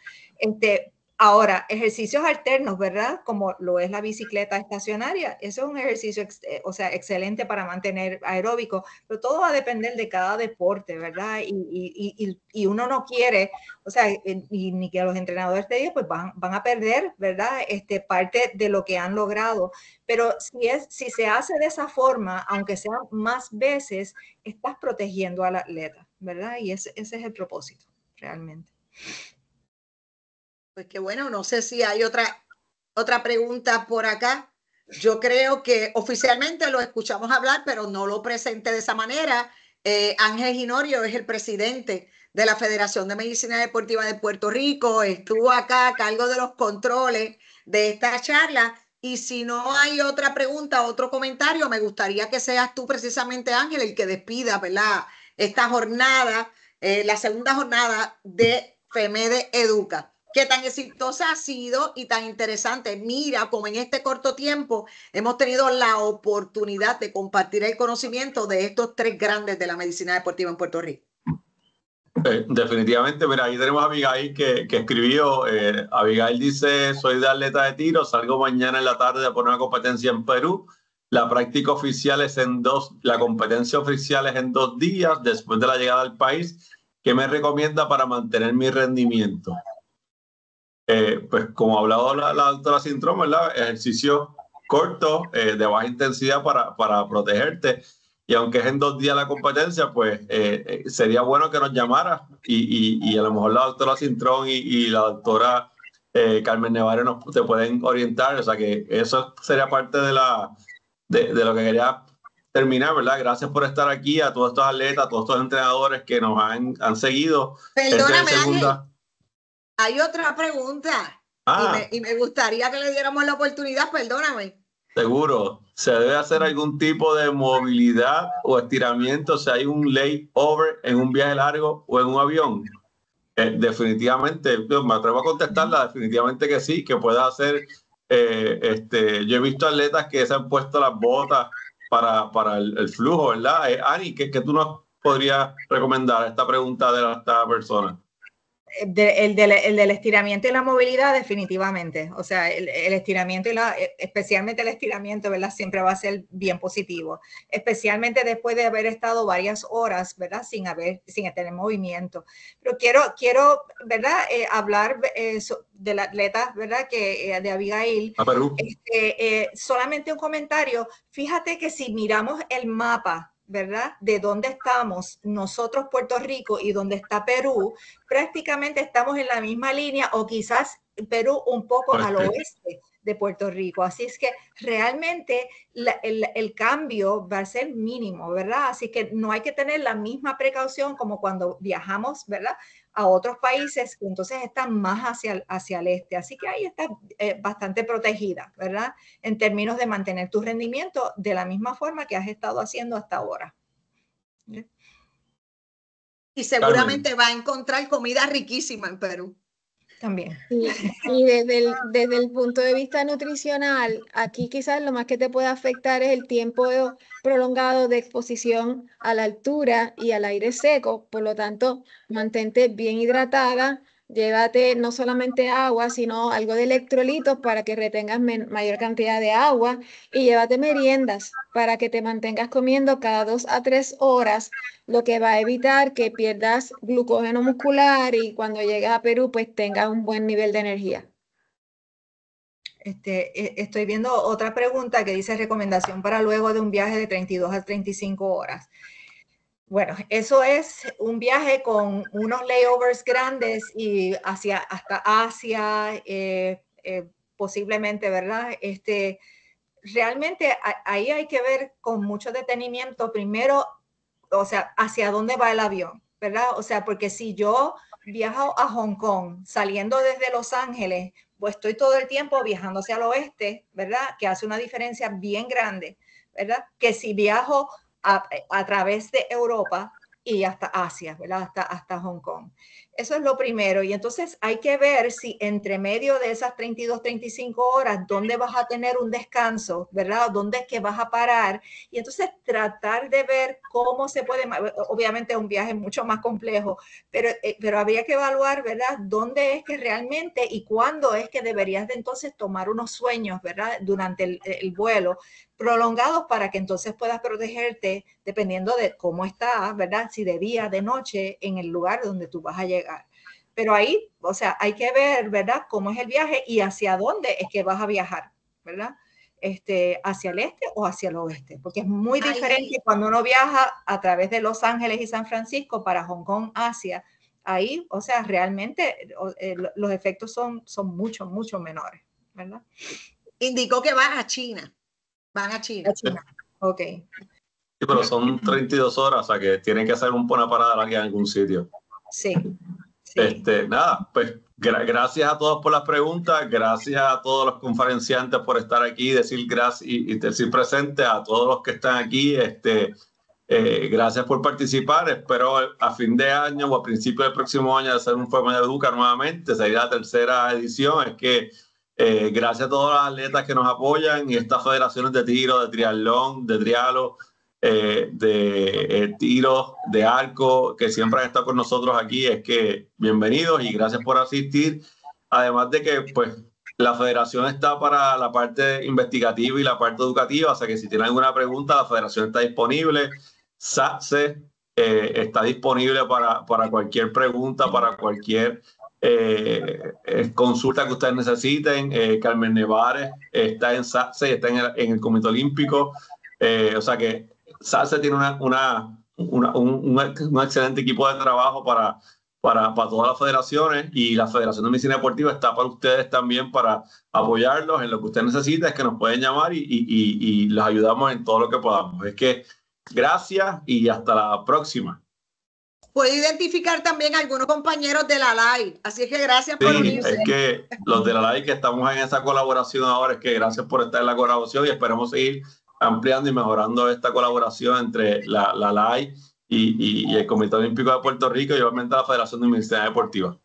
Ahora, ejercicios alternos, ¿verdad? Como lo es la bicicleta estacionaria, eso es un ejercicio, o sea, excelente para mantener aeróbico, pero todo va a depender de cada deporte, ¿verdad? Y uno no quiere, o sea, ni que los entrenadores te digan, pues van a perder, ¿verdad? Parte de lo que han logrado. Pero si se hace de esa forma, aunque sean más veces, estás protegiendo al atleta, ¿verdad? Y ese es el propósito, realmente. Pues qué bueno, no sé si hay otra pregunta por acá. Yo creo que oficialmente lo escuchamos hablar, pero no lo presente de esa manera. Ángel Ginorio es el presidente de la Federación de Medicina Deportiva de Puerto Rico. Estuvo acá a cargo de los controles de esta charla. Y si no hay otra pregunta, otro comentario, me gustaría que seas tú precisamente, Ángel, el que despida, ¿verdad? Esta jornada, la segunda jornada de FEMEDE Educa. Qué tan exitosa ha sido y tan interesante. Mira, como en este corto tiempo hemos tenido la oportunidad de compartir el conocimiento de estos tres grandes de la medicina deportiva en Puerto Rico. Definitivamente, mira, ahí tenemos a Abigail que escribió. Abigail dice: soy de atleta de tiro, salgo mañana en la tarde por una competencia en Perú. La práctica oficial es la competencia oficial es en 2 días después de la llegada al país. ¿Qué me recomienda para mantener mi rendimiento? Pues como ha hablado la doctora Cintrón, ¿verdad? Ejercicio corto, de baja intensidad para protegerte. Y aunque es en 2 días la competencia, pues sería bueno que nos llamara y a lo mejor la doctora Cintrón y la doctora Carmen Nevares te pueden orientar. O sea que eso sería parte de lo que quería terminar, ¿verdad? Gracias por estar aquí, a todos estos atletas, a todos estos entrenadores que nos han seguido. Perdóname, Ángel. Hay otra pregunta y me gustaría que le diéramos la oportunidad, perdóname. Seguro, se debe hacer algún tipo de movilidad o estiramiento si hay un layover en un viaje largo o en un avión. Definitivamente, me atrevo a contestarla, definitivamente que sí, que pueda hacer. Yo he visto atletas que se han puesto las botas para el flujo, ¿verdad? Ani, ¿qué tú nos podrías recomendar a esta pregunta de esta persona? El del estiramiento y la movilidad, definitivamente. O sea, el estiramiento especialmente el estiramiento, ¿verdad? Siempre va a ser bien positivo, especialmente después de haber estado varias horas, ¿verdad? Sin tener movimiento. Pero quiero ¿verdad? Hablar del atleta, ¿verdad? De Abigail. Perú. Solamente un comentario. Fíjate que si miramos el mapa, ¿verdad? De dónde estamos nosotros, Puerto Rico, y dónde está Perú, prácticamente estamos en la misma línea o quizás Perú un poco al oeste de Puerto Rico. Así es que realmente el cambio va a ser mínimo, ¿verdad? Así que no hay que tener la misma precaución como cuando viajamos, ¿verdad? A otros países que entonces están más hacia el este. Así que ahí está bastante protegida, ¿verdad? En términos de mantener tu rendimiento de la misma forma que has estado haciendo hasta ahora. Y seguramente va a encontrar comida riquísima en Perú. También. Y desde el punto de vista nutricional, aquí quizás lo más que te puede afectar es el tiempo prolongado de exposición a la altura y al aire seco. Por lo tanto, mantente bien hidratada, llévate no solamente agua, sino algo de electrolitos para que retengas mayor cantidad de agua y llévate meriendas para que te mantengas comiendo cada 2 a 3 horas, lo que va a evitar que pierdas glucógeno muscular y cuando llegues a Perú pues tengas un buen nivel de energía. Estoy viendo otra pregunta que dice recomendación para luego de un viaje de 32 a 35 horas. Bueno, eso es un viaje con unos layovers grandes y hasta Asia, posiblemente, ¿verdad? Realmente ahí hay que ver con mucho detenimiento primero, o sea, hacia dónde va el avión, ¿verdad? O sea, porque si yo viajo a Hong Kong saliendo desde Los Ángeles, pues estoy todo el tiempo viajando hacia el oeste, ¿verdad? Que hace una diferencia bien grande, ¿verdad? Que si viajo a través de Europa y hasta Asia, ¿verdad? Hasta Hong Kong. Eso es lo primero. Y entonces hay que ver si entre medio de esas 32, 35 horas, dónde vas a tener un descanso, ¿verdad? ¿Dónde es que vas a parar? Y entonces tratar de ver cómo se puede, obviamente es un viaje mucho más complejo, pero habría que evaluar, ¿verdad? ¿Dónde es que realmente y cuándo es que deberías de entonces tomar unos sueños, ¿verdad? Durante el vuelo prolongados para que entonces puedas protegerte dependiendo de cómo está, ¿verdad? Si de día, de noche, en el lugar donde tú vas a llegar. Pero ahí, o sea, hay que ver, ¿verdad? Cómo es el viaje y hacia dónde es que vas a viajar, ¿verdad? Hacia el este o hacia el oeste, porque es muy diferente cuando uno viaja a través de Los Ángeles y San Francisco para Hong Kong, Asia. Ahí, o sea, realmente los efectos son mucho, mucho menores, ¿verdad? Indicó que van a China. Van a China. Ok. Sí, pero son 32 horas, o sea que tienen que hacer una parada larga en algún sitio. Sí. Nada, pues gracias a todos por las preguntas, gracias a todos los conferenciantes por estar aquí, decir gracias y decir presente a todos los que están aquí. Gracias por participar. Espero a fin de año o a principio del próximo año hacer un Forma de Educa nuevamente. Sería la tercera edición. Es que gracias a todos los atletas que nos apoyan y estas federaciones de tiro, de triatlón, de trialo, de tiro, de arco, que siempre han estado con nosotros aquí. Es que bienvenidos y gracias por asistir. Además de que pues la federación está para la parte investigativa y la parte educativa, o sea que si tienen alguna pregunta, la federación está disponible. SATSE está disponible para cualquier pregunta, para cualquier consulta que ustedes necesiten. Carmen Nevares está en SATSE, está en el Comité Olímpico. O sea que SATSE tiene un excelente equipo de trabajo para todas las federaciones, y la Federación de Medicina Deportiva está para ustedes también, para apoyarlos en lo que ustedes necesiten. Es que nos pueden llamar y los ayudamos en todo lo que podamos. Es que gracias y hasta la próxima. Puedo identificar también a algunos compañeros de la live, así es que gracias por unirse. Es que los de la live que estamos en esa colaboración ahora, es que gracias por estar en la colaboración y esperamos seguir ampliando y mejorando esta colaboración entre la live y el Comité Olímpico de Puerto Rico y obviamente la Federación de Medicina Deportiva.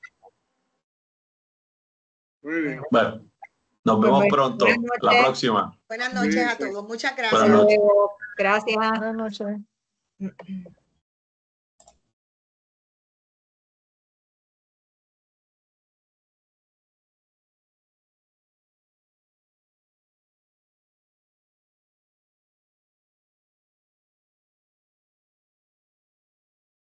Muy bien. Bueno, nos vemos pronto. La próxima. Buenas noches a todos. Muchas gracias. Buenas noches. Gracias. Buenas noches.